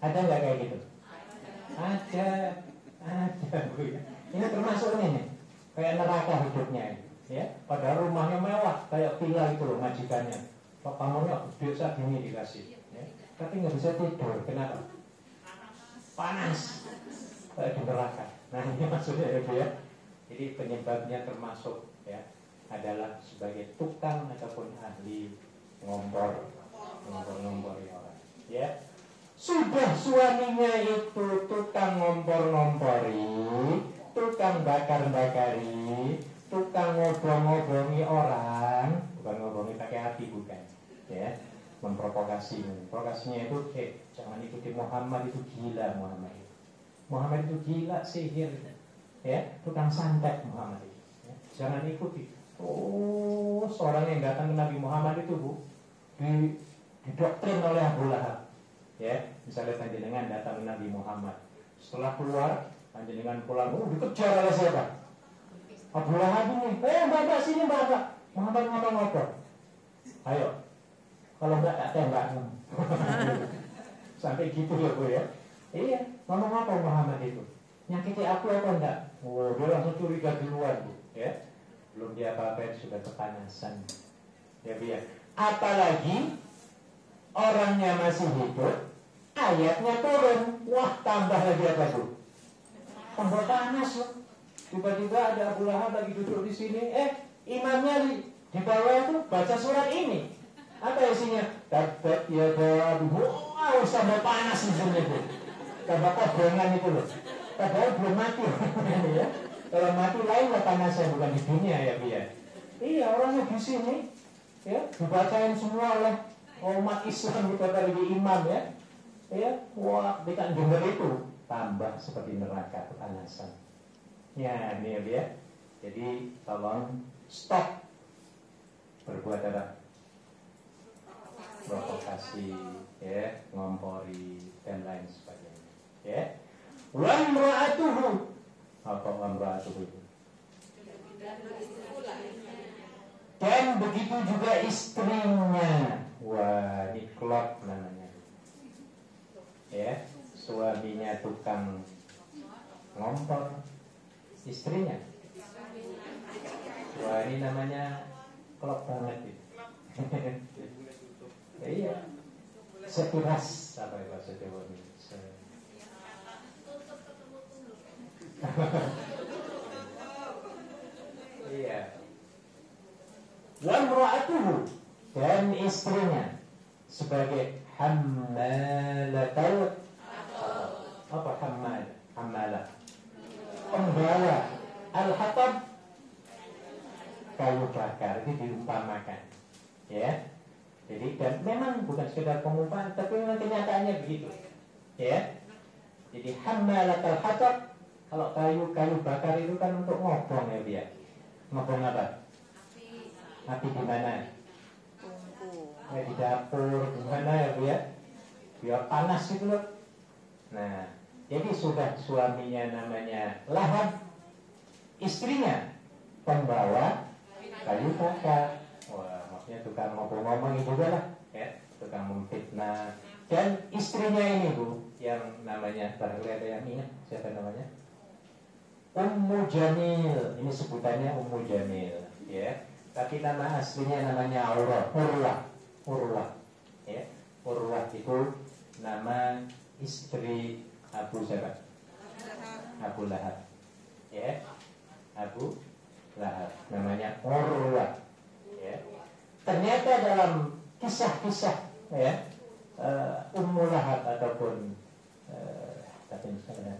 Ada nggak kayak gitu? Ada Bu. Ini termasuk ini nih, kayak neraka hidupnya ini. Ya, padahal rumahnya mewah kayak villa itu loh majikannya. Pak kamarnya gede segini dikasih, ya. Tapi nggak bisa tidur. Kenapa? Panas. Kayak di neraka. Nah ini maksudnya ya. Jadi penyebabnya termasuk ya adalah sebagai tukang ataupun ahli ngompor-ngompori orang. Ya. Sudah suaminya itu tukang ngompor-ngompori, tukang bakar-bakari, tukang ngobrol-ngobroli orang, bukan ngobroli pakai hati, bukan, ya, memprovokasinya itu, jangan ikuti Muhammad, itu gila Muhammad itu gila, sihir, ya, tukang santet Muhammad itu, ya. Jangan ikuti. Oh, seorang yang datang ke Nabi Muhammad itu Bu, didoktrin oleh Abu Lahab, ya, misalnya panjenengan datang ke Nabi Muhammad, setelah keluar panjenengan pulang, dikejar oleh siapa? Abu Lahab ini, bapak sini bapak. Muhammad ngomong apa? Ayo, kalau enggak tak tembak. Sampai gitu ya Bu ya. Iya, ngomong apa Muhammad itu? Nyakiti aku apa enggak? Oh, dia langsung curiga duluan Bu ya. Belum dia apa-apa sudah kepanasan. Ya Bu ya. Apalagi orangnya masih hidup, ayatnya turun. Wah, tambah lagi apa Bu? Tambah panas loh. Tiba-tiba ada Abu Lahab lagi duduk di sini, imamnya di bawah itu baca surat ini. Apa isinya? Tabbat yada, wow, sampai panas di sini tuh. Tambah kobongan itu loh. Padahal belum mati. Ya. Kalau mati lain lah panasnya, bukan di dunia ya Bu ya. Iya, orangnya di sini, ya, dibacain semua oleh umat Islam kita dari imam ya. Ya, wah, kita dengar itu tambah seperti neraka kepanasan. Ya, ini ya. Jadi tolong stop berbuat apa? Provokasi, ya, ngompori dan lain sebagainya. Ya. Wa imra'atuhu. Apa imra'atuhu itu? Dan begitu juga istrinya. Wah, ini klop namanya. Ya, suaminya tukang ngompor, istrinya. Wah, ini namanya klop banget itu. Iya. Sekilas apa ya bahasa Jawa ini? Iya. Wa imra'atuhu, dan istrinya sebagai hammalatul apa hammalah pembawa al-hatab, kayu bakar, itu diumpamakan ya. Jadi dan memang bukan sekedar pengumpamaan, tapi memang kenyataannya begitu ya. Jadi hammalatul hatab, kalau kayu bakar itu kan untuk ngobong ya dia. Ngobong apa? Api di mana? Tungku. Di dapur, gimana ya Bu ya? Biar panas gitu loh. Nah, jadi sudah suaminya namanya Lahab, istrinya pembawa kayu bakar. Wah, maksudnya tukang ngomong-ngomong juga lah, ya, tukang memfitnah. Dan istrinya ini Bu, yang namanya, barangkali ada yang ingat siapa namanya? Ummu Jamil. Ini sebutannya Ummu Jamil, ya. Tapi nama aslinya namanya Urwah, ya. Urwah itu nama istri Abu siapa? Abu Lahab, ya. Abu Lahab, namanya Urwah, ya. Ternyata dalam kisah-kisah, ya, Ummu Lahab ataupun tapi sebenarnya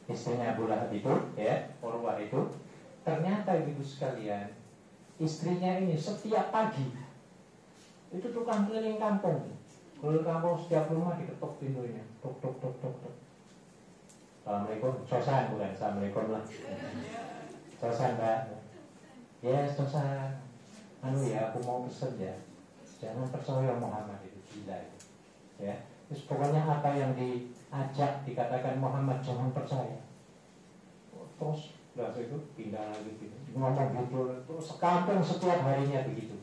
istrinya Abu Lahab itu, ya, Urwah itu, ternyata ibu sekalian, istrinya ini setiap pagi itu tukang keliling kampung. Keliling kampung, setiap rumah diketuk pintunya, tok tok tok tok tok. Assalamualaikum, Sosan bukan, Assalamualaikum lah. Sosan Mbak. Ya Sosan, ya aku mau pesen ya, jangan percaya Muhammad itu gila itu, ya. Terus pokoknya apa yang diajak dikatakan Muhammad jangan percaya. Terus udah itu pindah lagi gitu, ngomong gitu terus sekampung setiap harinya begitu.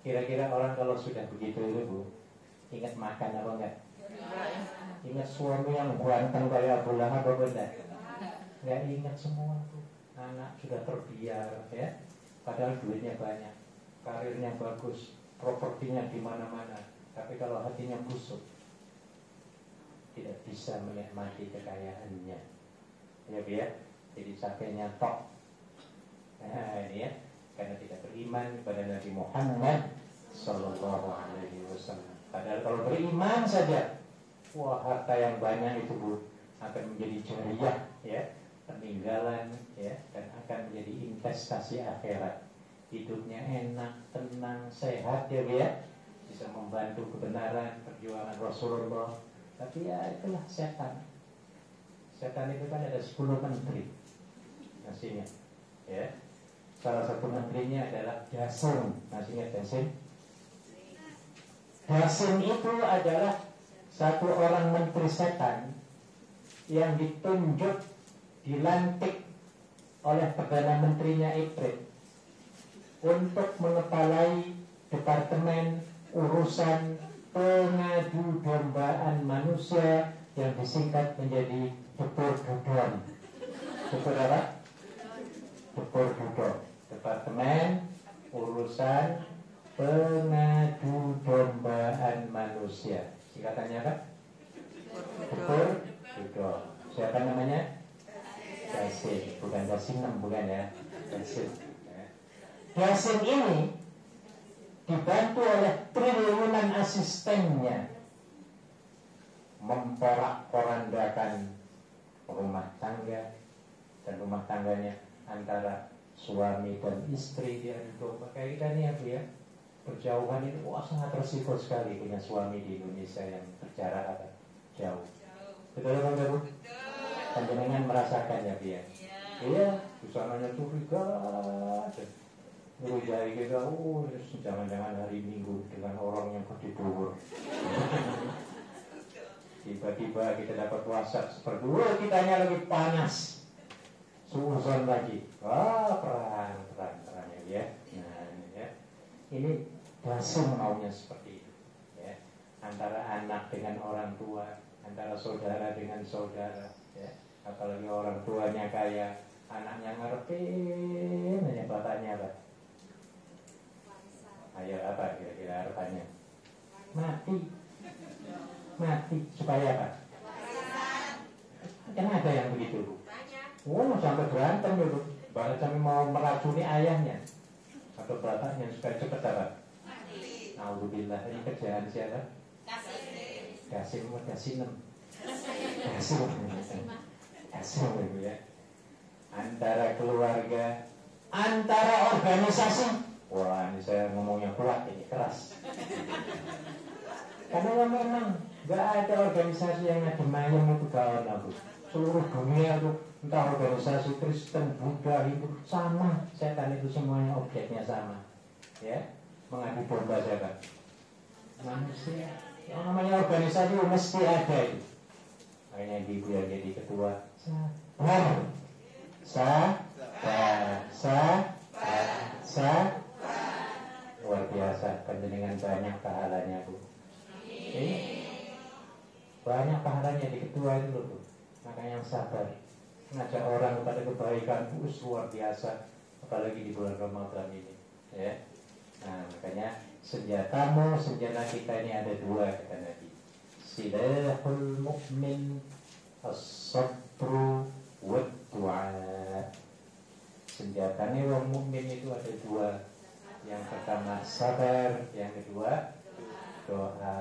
Kira-kira orang kalau sudah begitu itu Bu, ingat makan apa enggak? Ingat suami yang ganteng kayak Abu Lahab apa enggak? Enggak ingat semua tuh. Anak sudah terbiar, ya. Padahal duitnya banyak, karirnya bagus, propertinya di mana-mana. Tapi kalau hatinya busuk, tidak bisa menikmati kekayaannya. Ya Bu ya. Jadi sakitnya tok. Nah ini ya, karena tidak beriman kepada Nabi Muhammad Sallallahu Alaihi Wasallam. Padahal kalau beriman saja, wah harta yang banyak itu Bu akan menjadi jariah, ya, peninggalan, ya, dan akan menjadi investasi akhirat. Hidupnya enak, tenang, sehat, ya Bu ya, bisa membantu kebenaran, perjuangan Rasulullah. Tapi ya itulah setan. Setan itu kan ada 10 menteri nasinya, ya. Salah satu menterinya adalah Dasim. Nasinya Dasim. Dasim itu adalah satu orang menteri setan yang ditunjuk, dilantik oleh Perdana Menterinya Ifrit untuk mengepalai Departemen Urusan Pengadu Dombaan Manusia yang disingkat menjadi Depur Dudon. Depur apa? Depur Dudon. Departemen Urusan Pengadu Dombaan Manusia. Singkatannya apa? Depur Dudon. Siapa namanya? Dasim. Bukan Dasinem, bukan ya. Dasim. Dasim ini dibantu oleh triliunan asistennya memporak-porandakan rumah tangga dan rumah tangganya antara suami dan istri. Dia domba kayak kita nih ya Bu ya, berjauhan itu wah sangat resiko sekali punya suami di Indonesia yang berjarak jauh. Betul kan Bu? Panjenengan merasakan ya Bu ya? Iya, busananya curiga aja. Ngurujai kita, jangan-jangan hari Minggu dengan orang yang berdibur. Tiba-tiba kita dapat WhatsApp seperti, kitanya lagi panas, suzon lagi, perang ya. Nah ini ya, ini Dasim maunya seperti itu, ya. Antara anak dengan orang tua, antara saudara dengan saudara, ya. Apalagi orang tuanya kaya, anaknya ngerepin, hanya bapaknya apa? Ayo apa kira-kira harapannya? Mati supaya apa? Kan ada yang begitu Bu. Sampai berantem dulu, bahkan sampai mau meracuni ayahnya atau bapaknya supaya cepat apa? Alhamdulillah, ini kerjaan siapa? Dasim itu ya. Antara keluarga, antara organisasi. Wah, ini saya ngomongnya kuat, ini keras. Karena memang gak ada organisasi yang adem ayem itu kawan aku. seluruh dunia itu, entah organisasi Kristen, Buddha, Hindu, sama. Setan itu semuanya objeknya sama. Ya, mengadu domba siapa? Manusia. Yang namanya organisasi mesti ada itu. Makanya ibu yang jadi ketua, luar biasa, panjenengan banyak pahalanya Bu. Banyak pahalanya di ketua itu loh Bu. Makanya yang sabar, ngajak orang kepada kebaikan itu luar biasa, apalagi di bulan Ramadan ini. Ya, nah makanya senjatamu, senjata kita ini ada dua kata Nabi. Silahul mu'min as-sabru wad-du'a. Senjatanya orang mukmin itu ada dua. Yang pertama sabar, yang kedua doa.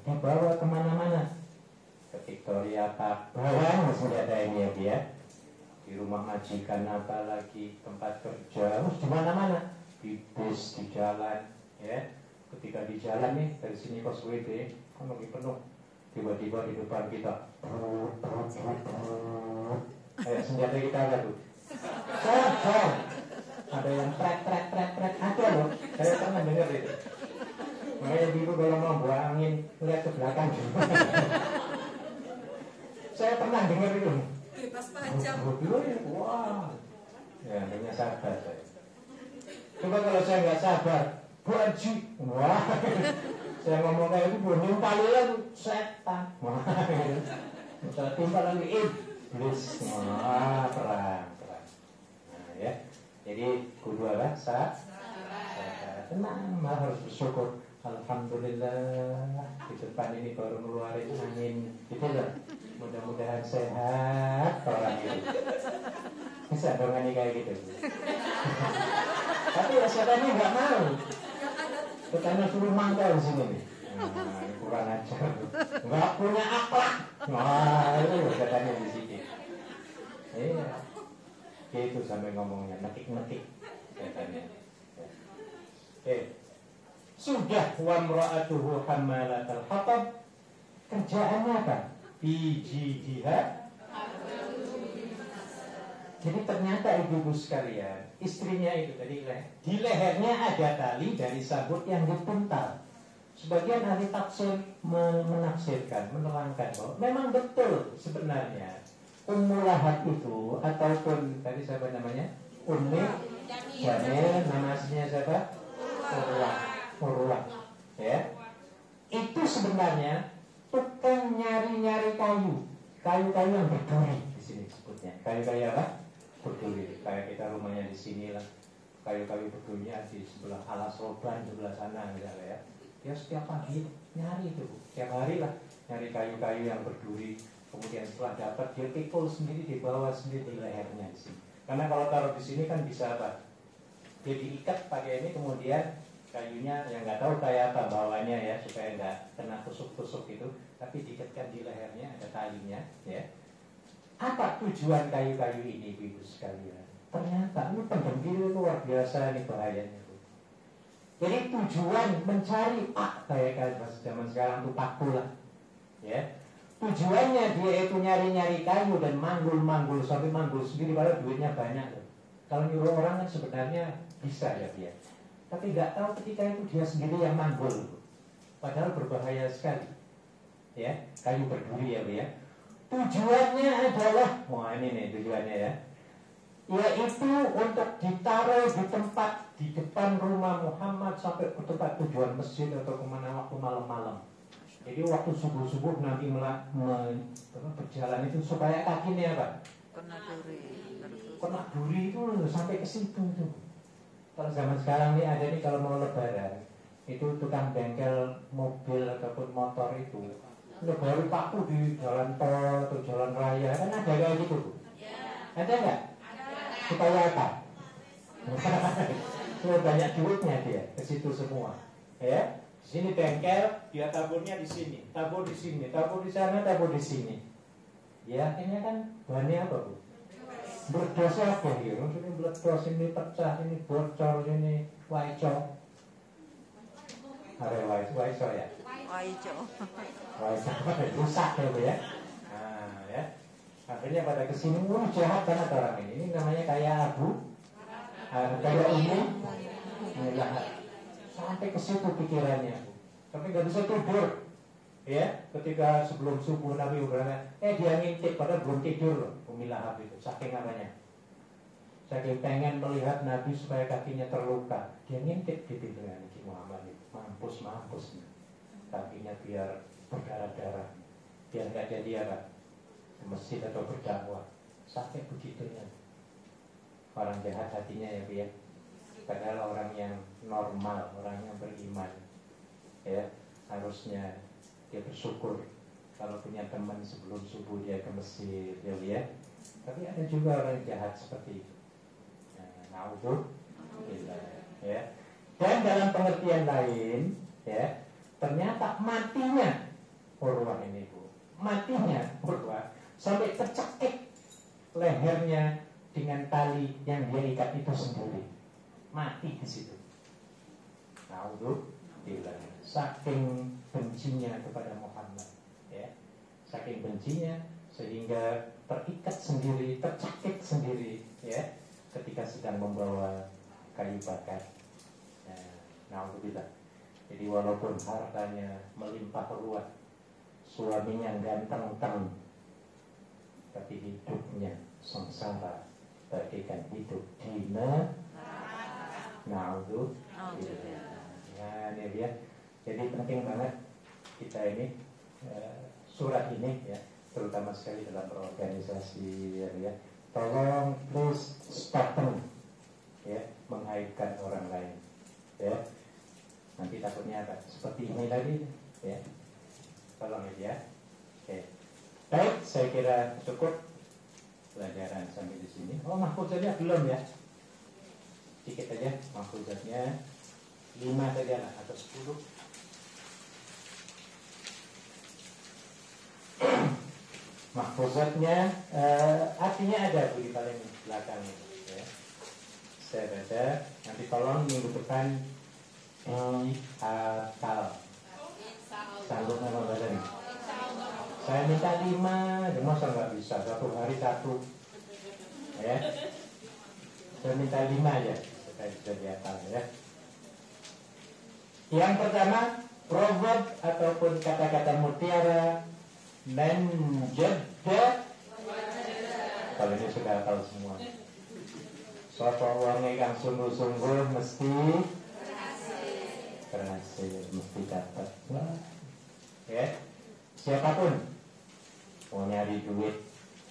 Dibawa kemana-mana. Ke Victoria Park, bawa senjata ini ya dia. Di rumah majikan apalagi, tempat kerja, di mana-mana. Di bus, di jalan, ya. Ketika di jalan nih, dari sini ke WD, kan lagi penuh. Tiba-tiba di depan kita, senjata kita ada tuh. Ada yang trek, ada loh. Saya pernah dengar itu. Makanya dulu kalau mau buang angin, lihat ke belakang. Saya pernah dengar itu. Bebas pajak. Wah, ya hanya sabar saya. Coba kalau saya nggak sabar, Haji, wah, saya ngomong kayak itu belum nimpali lagi setan, wah, saya timpal lagi iblis, wah, perang. Nah, ya, jadi kudu apa? Tenang, malah harus bersyukur. Alhamdulillah di depan ini baru ngeluarin angin, gitu loh. Mudah-mudahan sehat orang itu. Bisa dong ini kayak gitu. Tapi ya setannya nggak mau. Setannya suruh mangkal di sini nih. Nah, ini kurang ajar. Nggak punya akhlak. Wah, itu setannya di sini. Iya. Gitu sampai ngomongnya metik-metik setannya. Sudah wa mra'atuhu hammalatal hatab. Kerjaannya apa? Bijidiha. Jadi ternyata ibu-ibu sekalian, istrinya itu tadi di lehernya ada tali dari sabut yang dipuntal. Sebagian ahli tafsir menafsirkan, menerangkan bahwa memang betul sebenarnya Ummu Lahab itu ataupun tadi siapa namanya? Ummi Jamil, nama aslinya siapa? Urwah. Ya. Itu sebenarnya tukang nyari-nyari kayu yang berduri di sini sebutnya. Kayu-kayu apa? Berduri. Kayak kita rumahnya di sini lah. Kayu-kayu berdurinya di sebelah alas roban sebelah sana misalnya ya. Dia setiap pagi nyari itu, setiap hari lah nyari kayu-kayu yang berduri. Kemudian setelah dapat dia pikul sendiri, dibawa sendiri di lehernya di sini. Karena kalau taruh di sini kan bisa apa? Dia diikat pakai ini kemudian kayunya yang nggak tahu kayak apa bawahnya ya supaya nggak kena tusuk-tusuk itu, tapi diikatkan di lehernya ada talinya ya. Apa tujuan kayu-kayu ini ibu sekalian? Ternyata ini pendengkil luar biasa ini bahayanya. Jadi tujuan mencari kayak zaman sekarang tuh pakula ya. Tujuannya dia itu nyari-nyari kayu dan manggul-manggul sampai manggul sendiri padahal duitnya banyak loh. Kalau nyuruh orang kan sebenarnya bisa ya dia. Tapi nggak tahu ketika itu dia sendiri yang manggul, padahal berbahaya sekali. Ya, kayu berduri ya. Tujuannya adalah, wah ini nih tujuannya ya, yaitu untuk ditaruh di tempat di depan rumah Muhammad sampai ke tempat tujuan masjid atau kemana waktu malam-malam. Jadi waktu subuh-subuh nanti berjalan itu supaya kakinya apa? Kena duri itu sampai ke situ tuh. Kalau zaman sekarang nih ada nih kalau mau lebaran itu tukang bengkel mobil ataupun motor itu udah baru paku di jalan tol atau jalan raya kan ada kayak gitu Bu? Ada nggak? Supaya apa? Supaya banyak duitnya dia ke situ semua ya. Di sini bengkel dia taburnya di sini, tabur di sini, tabur di sana, tabur di sini ya. Akhirnya kan bahannya apa Bu? Berdos apa ya? Maksudnya berdos ini pecah, ini bocor, ini waico. Ada waico ya? Waico rusak ya Bu ya. Nah ya. Akhirnya pada kesini, jahat banget orang ini namanya kayak kayak ini, sampai ke situ pikirannya, tapi nggak bisa tidur. Ya, ketika sebelum subuh Nabi berkata, dia ngintip padahal belum tidur loh, Umi Lahab itu, saking apanya? Saking pengen melihat Nabi supaya kakinya terluka, dia ngintip di pintunya Nabi Muhammad itu, mampus, kakinya biar berdarah-darah, biar nggak jadi apa, ke masjid atau berdakwah, sampai begitunya. Orang jahat hatinya ya, biar. Padahal orang yang normal, orang yang beriman, ya harusnya dia bersyukur kalau punya teman sebelum subuh dia ke masjid, dia lihat. Tapi ada juga orang jahat seperti itu. Ya. Dan dalam pengertian lain, ya, ternyata matinya Urwah ini, Bu. Matinya Urwah sampai tercekik lehernya dengan tali yang dia ikat itu sendiri. Mati di situ. Saking bencinya kepada Muhammad, ya, saking bencinya sehingga terikat sendiri, tercekik sendiri, ya, ketika sedang membawa kayu bakar. Alhamdulillah. Jadi walaupun hartanya melimpah ruah, suaminya ganteng, tapi hidupnya sengsara, bagaikan hidup di neraka. Ini dia. Jadi penting banget kita ini surat ini, ya, terutama sekali dalam berorganisasi, ya. Tolong please stop, ya, mengaibkan orang lain, ya. Nanti takutnya apa? Seperti ini lagi, ya. Tolong ya. Oke. Baik, saya kira cukup pelajaran sampai di sini. Oh, mahfuzatnya belum ya? Sedikit aja mahfuzatnya, 5 saja lah atau 10. Mahfuzatnya artinya ada di paling belakang itu, ya. Saya baca, nanti tolong minggu depan dihafal. Sanggup nama badan. Saya minta 5, masa nggak bisa, 1 hari 1, ya. Saya minta 5 aja supaya bisa dihafal, ya. Yang pertama, proverb ataupun kata-kata mutiara menjadi. Kalau ini sudah tahu semua. Sopo uangnya yang sungguh-sungguh mesti berhasil, mesti dapat. Ya, siapapun mau nyari duit,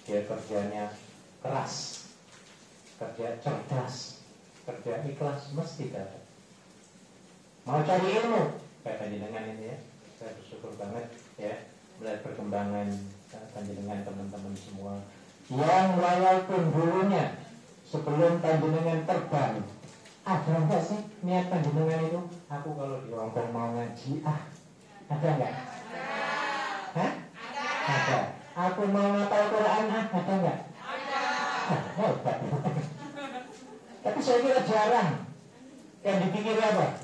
dia kerjanya keras, kerja cerdas, kerja ikhlas, mesti dapat. Mau cari ilmu, kayak panjenengan ini, ya, saya bersyukur banget, ya, melihat perkembangan panjenengan teman-teman semua yang walaupun dulunya sebelum panjenengan terbang, ada enggak sih niat panjenengan itu? Aku kalau di Hongkong mau ngaji, ada enggak? Hah? Ada. Aku mau ngapal Quran, ada enggak? Hebat. Tapi saya kira jarang. Yang dipikir apa?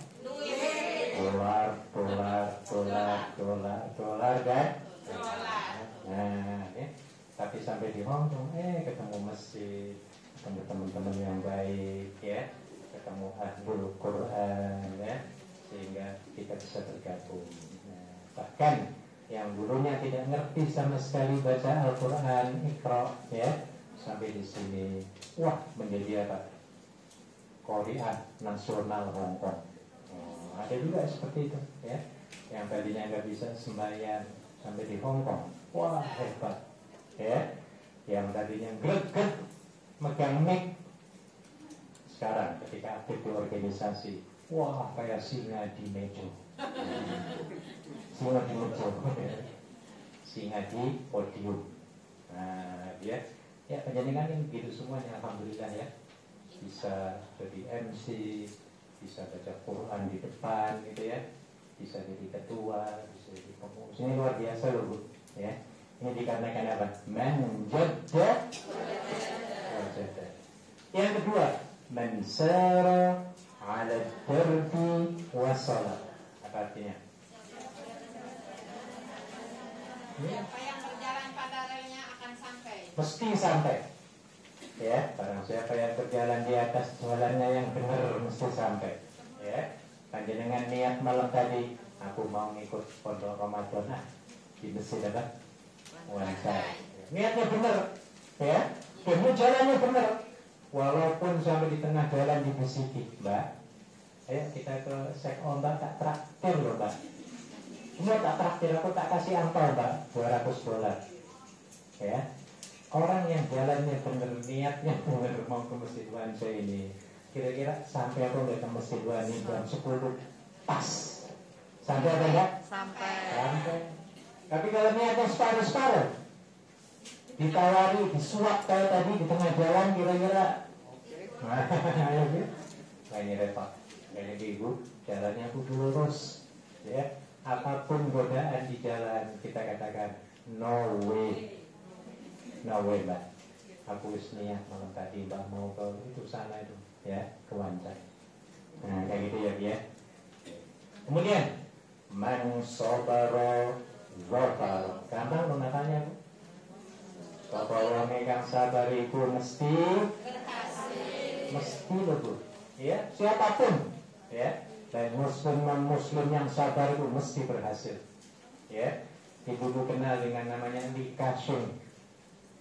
Dolar kan? Nah, ya. Tapi sampai di Hongkong, ketemu masjid, ketemu teman-teman yang baik, ya, ketemu ahlul Quran, ya, sehingga kita bisa bergabung. Nah, bahkan yang dulunya tidak ngerti sama sekali baca Al-Quran, Iqra, ya, sampai di sini, wah, menjadi apa? Qari'ah nasional Hongkong. Ada juga seperti itu, ya, yang tadinya nggak bisa sembahyang sampai di Hongkong, wah hebat, ya, yang tadinya greget megang mic, sekarang ketika aktif di organisasi, wah kayak singa di meja, singa di podium. Nah, dia, ya, penjaringan ini begitu semuanya, alhamdulillah, ya, bisa jadi MC, bisa baca Quran di depan, gitu, ya, bisa jadi ketua, bisa jadi pengurus. Ini luar biasa loh, Bu, ya. Ini dikarenakan apa? Menjadah. Yang kedua, mansara ala darbi wasala. Apa artinya? Siapa yang berjalan pada relnya akan sampai. mesti sampai. Ya, barang siapa yang berjalan di atas jalannya yang benar mesti sampai. Ya, panjenengan niat malam tadi, aku mau ngikut pondok Ramadan di masjid apa? Wansai. Niatnya benar, ya, dan jalannya benar. Walaupun sampai di tengah jalan dibisiki, Mbak, ayo kita ke sek ombak tak traktir loh, Mbak. Semua tak traktir, aku tak kasih angpau, Mbak, $200. Ya. Orang yang jalannya benar, niatnya benar mau ke Masjid Wansai ini, kira-kira sampai aku nggak ke Masjid Wansai jam 10 pas. Sampai apa enggak? Sampai. Tapi kalau niatnya separuh-separuh, ditawari, disuap kayak tadi di tengah jalan, kira-kira nah ini repot. Kayak ibu, jalannya aku lurus, ya. Apapun godaan di jalan, kita katakan no way. No way, Mbak. Aku wis niat malam tadi Mbak mau ke itu sana itu, ya, ke Wansai. Nah, kayak gitu ya, ya. Kemudian man sabara zafar. Gampang mengatakannya, Bu. Sapa wong kang sabar iku mesti loh, Bu. Ya, siapapun, ya. Dan muslim yang sabar itu mesti berhasil. Ya. Ibu kenal dengan namanya Lee Ka-shing.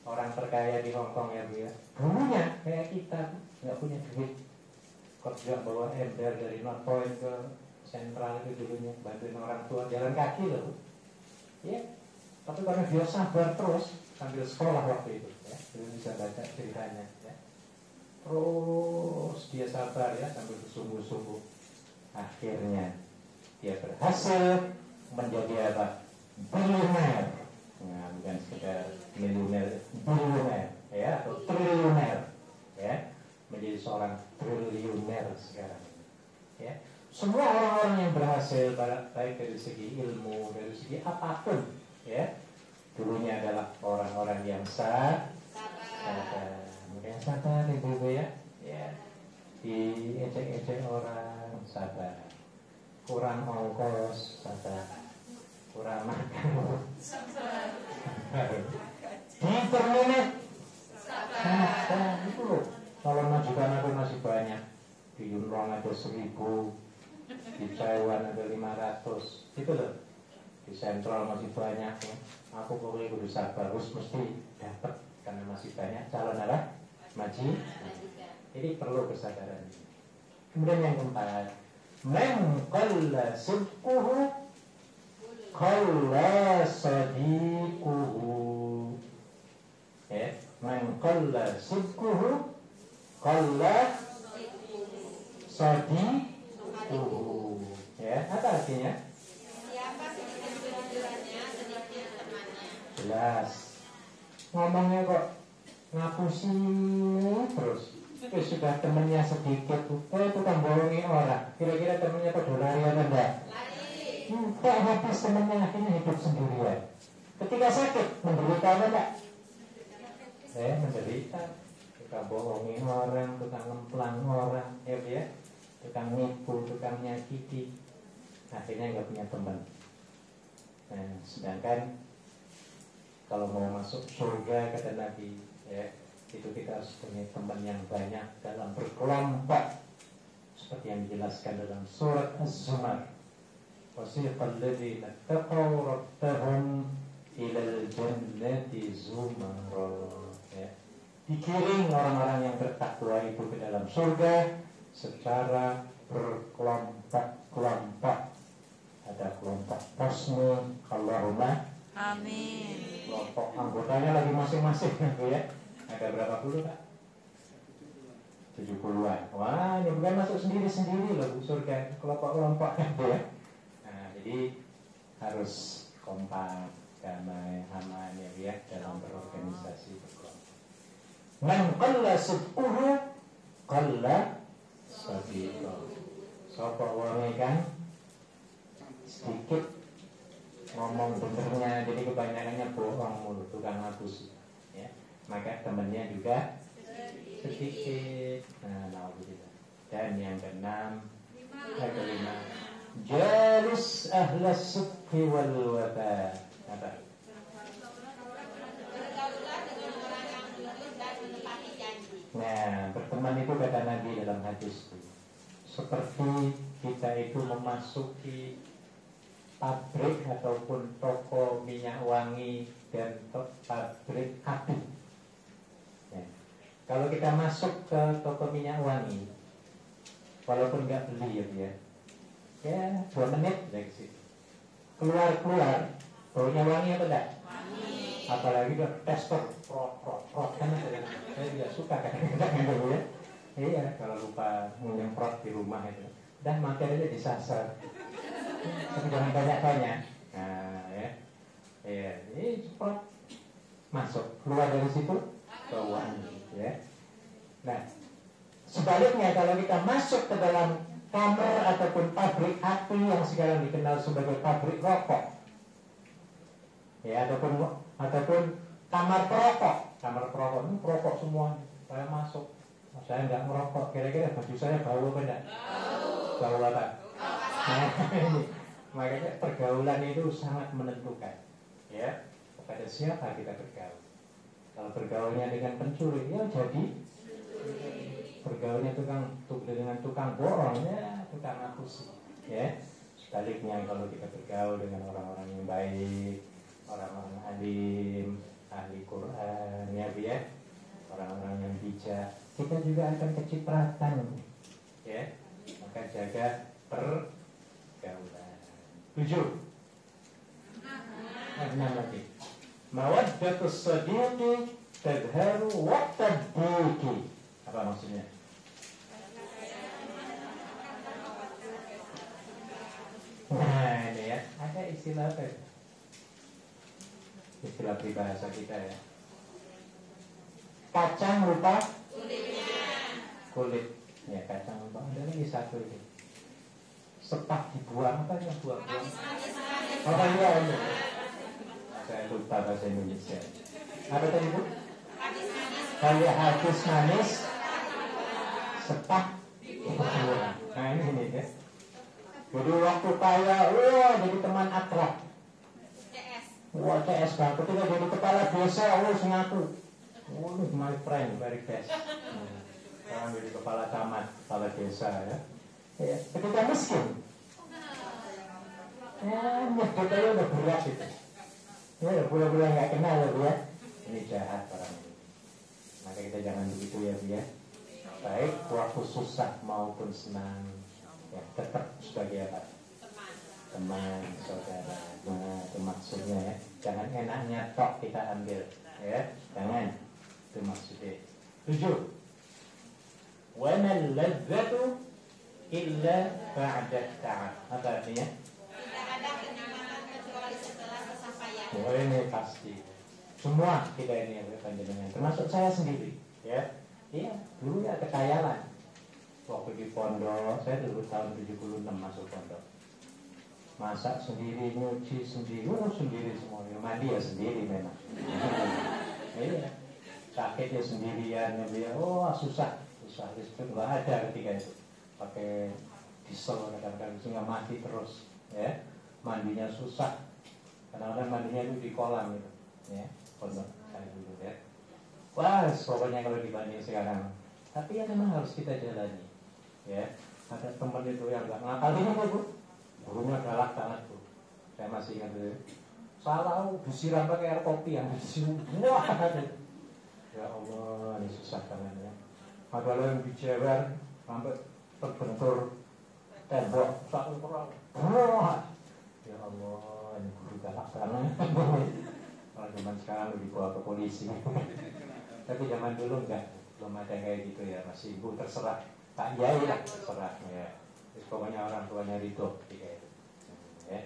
Orang terkaya di Hong Kong ya, Bu, ya. Dulunya kayak kita nggak punya duit, kerja bawa ember dari North Point ke Sentral itu dulunya, bantuin orang tua jalan kaki loh, Bu. Ya. Tapi karena dia sabar terus sambil sekolah waktu itu, ya, belum bisa baca ceritanya, ya. Terus dia sabar ya sambil bersungguh-sungguh. Akhirnya dia berhasil menjadi apa? Bilioner. Nah, bukan sekedar miliuner, bilioner, ya, atau triliuner, ya, menjadi seorang triliuner sekarang, ya. Semua orang-orang yang berhasil, baik dari segi ilmu, dari segi apapun, ya, dulunya adalah orang-orang yang sabar, yang sabar, ibu-ibu, ya, ya, diejek-ejek orang, sabar, kurang ongkos, sabar, kurang makan, di terminal sabar, itu loh. Kalau majikan aku masih banyak, di Yunrong ada 1.000, di Taiwan ada 500, itu loh. Di Sentral masih banyak, ya. Aku pokoknya kudu sabar, harus mesti dapat karena masih banyak calon apa? Majikan. Jadi perlu kesabaran. Kemudian yang keempat, man qalla sidquhu qalla sadiquhu. Ya, man qalla sidquhu qalla sadiquhu. Ya, apa artinya? Siapa sedikit kejujurannya, sedikit temannya. Jelas. Ngomongnya kok ngapusi terus. Sudah temennya sedikit, tukang bohongi orang. Kira-kira temennya pada lari apa enggak? Lari. Tak habis temennya, akhirnya hidup sendirian. Ketika sakit, menderita apa enggak? Menderita. Tukang bohongi orang, tukang ngemplang orang, ya, tukang nipu, tukang nyakiti. Akhirnya nggak punya teman. Nah, sedangkan kalau mau masuk surga kata Nabi, ya, itu kita harus punya teman yang banyak dalam berkelompok, seperti yang dijelaskan dalam surat Az-Zumar. Wasiqal ladzina taqaw rabbahum ilal jannati zumara. Ya. Dikirim orang-orang yang bertakwa itu ke dalam surga secara berkelompok-kelompok. Ada kelompok posmi, Allahumma Amin. kelompok anggotanya lagi masing-masing, ya. Ada berapa puluh, Pak? 70-an. Wah, ini bukan masuk sendiri-sendiri loh, surga kelompok-kelompok, ya. Nah, jadi harus kompak, damai, aman, ya, dalam berorganisasi berkelompok. Man qalla sidquhu qalla sadiquhu. Sapa wong kan sedikit ngomong benernya, jadi kebanyakannya bohong mulu, tukang ngapusi, ya. Maka temannya juga sedikit. Nah, dan yang kelima, jalis ahlas sidqi wal wafa. Apa? Nah, berteman itu kata Nabi dalam hadis itu seperti kita itu memasuki pabrik ataupun toko minyak wangi dan pabrik api. Ya. Kalau kita masuk ke toko minyak wangi, walaupun nggak beli ya 2 menit dari situ. Keluar baunya wangi apa enggak? Wangi. Apalagi udah tester prot kan saya juga suka kadang-kadang gitu ya. Iya, kalau lupa nyemprot di rumah itu, dan makan aja disasar. Tapi jangan banyak-banyak. Nah, ya. Iya, ini cepat masuk, keluar dari situ bau wangi, ya. Nah, sebaliknya kalau kita masuk ke dalam kamar ataupun pabrik api yang sekarang dikenal sebagai pabrik rokok, ya, ataupun kamar perokok ini perokok semua. Saya masuk, saya nggak merokok, kira-kira baju saya bau apa enggak? Bau apa? Nah, makanya pergaulan itu sangat menentukan, ya, kepada siapa kita bergaul. Kalau bergaulnya dengan pencuri, ya jadi bergaulnya dengan tukang bohong, ya tukang apusi, ya. Sebaliknya kalau kita bergaul dengan orang-orang yang baik, orang-orang alim, ahli Quran, ya, orang-orang yang bijak, kita juga akan kecipratan, ya. Maka jaga pergaulan. 7. 6 lagi. Mawaddatus sadiqi tadharu waqtad diki. Apa maksudnya? Nah, ini ya, ada istilah apa ya? Istilah peribahasa kita ya. Kacang lupa kulit. Ya, kacang lupa. Ada lagi satu ini. Sepak dibuang, apa yang buang-buang? Apa dia ini? Saya lupa bahasa Indonesia. Apa tadi Bu? Kayak habis manis, sepak dibuang. Nah ini ya. Jadi waktu kaya, jadi teman akrab. Wah, CS banget. Ketika jadi kepala desa, sengaku. Ini my friend, very best. Sekarang jadi kepala camat, kepala desa ya. Ya, ketika miskin, nyebutnya udah berat itu. Ya, pura-pura nggak kenal ya. Ini jahat orang ini. Maka kita jangan begitu ya, Bu ya. Baik waktu susah maupun senang, ya tetap sebagai apa? Teman, saudara. Nah, itu maksudnya ya. Jangan enaknya tok kita ambil, ya. Jangan. Itu maksudnya. 7. Wa man ladzatu illa ba'da ta'ab. Apa artinya? Tidak ada kenyamanan kecuali setelah kesampaian. Oh, ini pasti. Semua kita ini yang berpanjangan, termasuk saya sendiri, ya. Iya, dulu ya kekayalan. Waktu di pondok, saya dulu tahun 76 masuk pondok. Masak sendiri, nyuci sendiri, sendiri semuanya. Mandi ya sendiri memang. Iya. Sakit ya sendirian, ya. Susah listrik nggak ada ketika itu. Pakai diesel kadang-kadang sehingga mati terus, ya. Mandinya susah. Kadang-kadang mandinya itu di kolam gitu, ya. Pondok saya dulu ya. Wah, pokoknya kalau dibanding sekarang. Tapi ya memang harus kita jalani, ya. Ada teman itu yang nggak ngakalin apa Bu? Gurunya galak banget Bu. Saya masih ingat itu. Salah disiram pakai air kopi yang disiram. Wah, ya Allah, ini susah banget ya. Ada yang dijewer sampai terbentur tembok satu perang. Wah, ya Allah, ini guru galak banget. Kalau zaman sekarang dibawa ke polisi. Tapi zaman dulu enggak, belum ada kayak gitu ya, masih ibu terserah, tak jahil lah terserah ya. Terus pokoknya orang tuanya ridho kayak itu. Ya.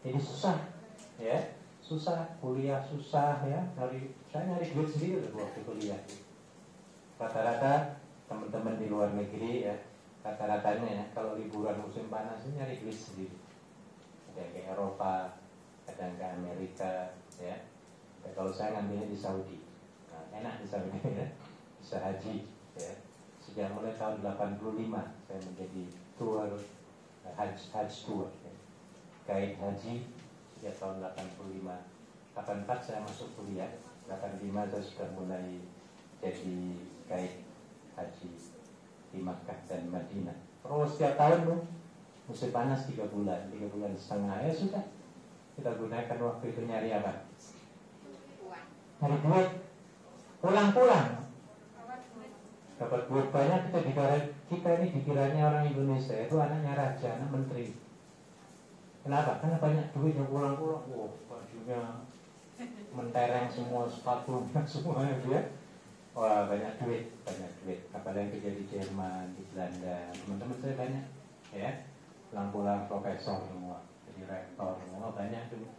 Jadi susah, ya, susah kuliah susah ya. Saya nyari duit sendiri waktu kuliah. Rata-rata teman-teman di luar negeri ya, rata-ratanya ya, kalau liburan musim panas ini nyari duit sendiri. Ada ke Eropa, ada ke Amerika, ya. Dan kalau saya ngambilnya di Saudi. Enak di sana ya, bisa haji ya. Sejak mulai tahun 85 saya menjadi tour haji tour ya. Guide haji sejak tahun 85. 84 saya masuk kuliah, 85 saya sudah mulai jadi guide haji di Makkah dan Madinah. Terus setiap tahun tuh musim panas 3 bulan, 3,5 bulan, ya sudah. Kita gunakan waktu itu nyari apa? Nyari duit. Pulang-pulang dapat duit banyak. Kita ini dikiranya orang Indonesia itu anaknya raja, anak menteri. Kenapa? Karena banyak duit yang pulang-pulang. Bajunya mentereng semua, sepatunya semuanya dia. Wah, banyak duit. Apalagi kerja di Jerman, di Belanda, teman-teman saya banyak, ya. Pulang-pulang profesor semua, jadi rektor semua banyak tuh.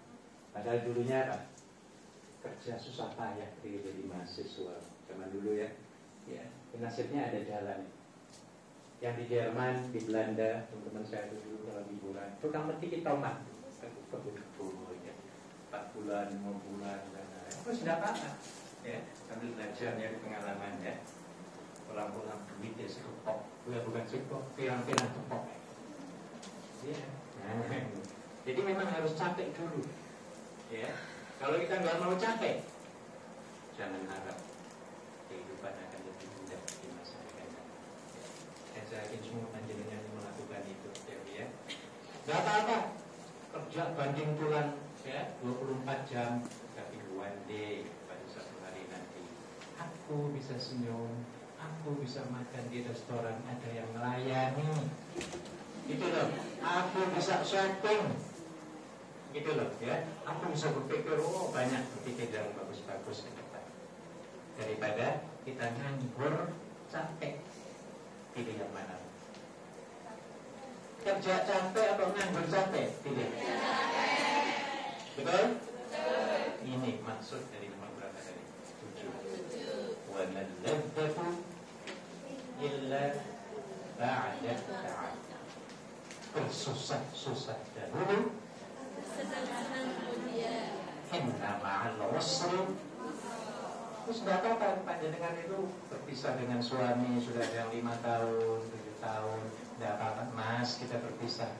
Padahal dulunya apa? Kerja susah payah jadi mahasiswa zaman dulu ya. Ya, nasibnya ada jalan. Yang di Jerman, di Belanda, teman-teman saya dulu kalau liburan, tukang metik tomat, kebun-kebun ya. 4 bulan, 5 bulan, dan terus tidak apa-apa. Ya, sambil belajar dari pengalaman ya. Pulang-pulang duit ya sekepok, bukan sekepok, pirang-pirang kepok. Ya. Jadi memang harus capek dulu. Ya, kalau kita nggak mau capek, jangan harap kehidupan akan lebih mudah di masa akan datang. Dan saya yakin semua panjenengan melakukan itu, ya. Nggak apa-apa, kerja banting tulang ya 24 jam, tapi one day pada satu hari nanti, aku bisa senyum, aku bisa makan di restoran, ada yang melayani. Gitu loh, aku bisa shopping. Gitu loh ya, aku bisa berpikir, banyak berpikir yang bagus-bagus ke depan. Daripada kita nganggur capek, pilih yang mana? Kerja capek atau nganggur capek? Pilih. Betul? Ini maksud dari nomor berapa tadi? 7. Wa man ladzatu illa ba'da ta'ab. Bersusah-susah dahulu, inna ma'al usri. Terus tidak apa-apa panjenengan itu berpisah dengan suami sudah yang 5 tahun, 7 tahun, tidak apa-apa mas, kita berpisah.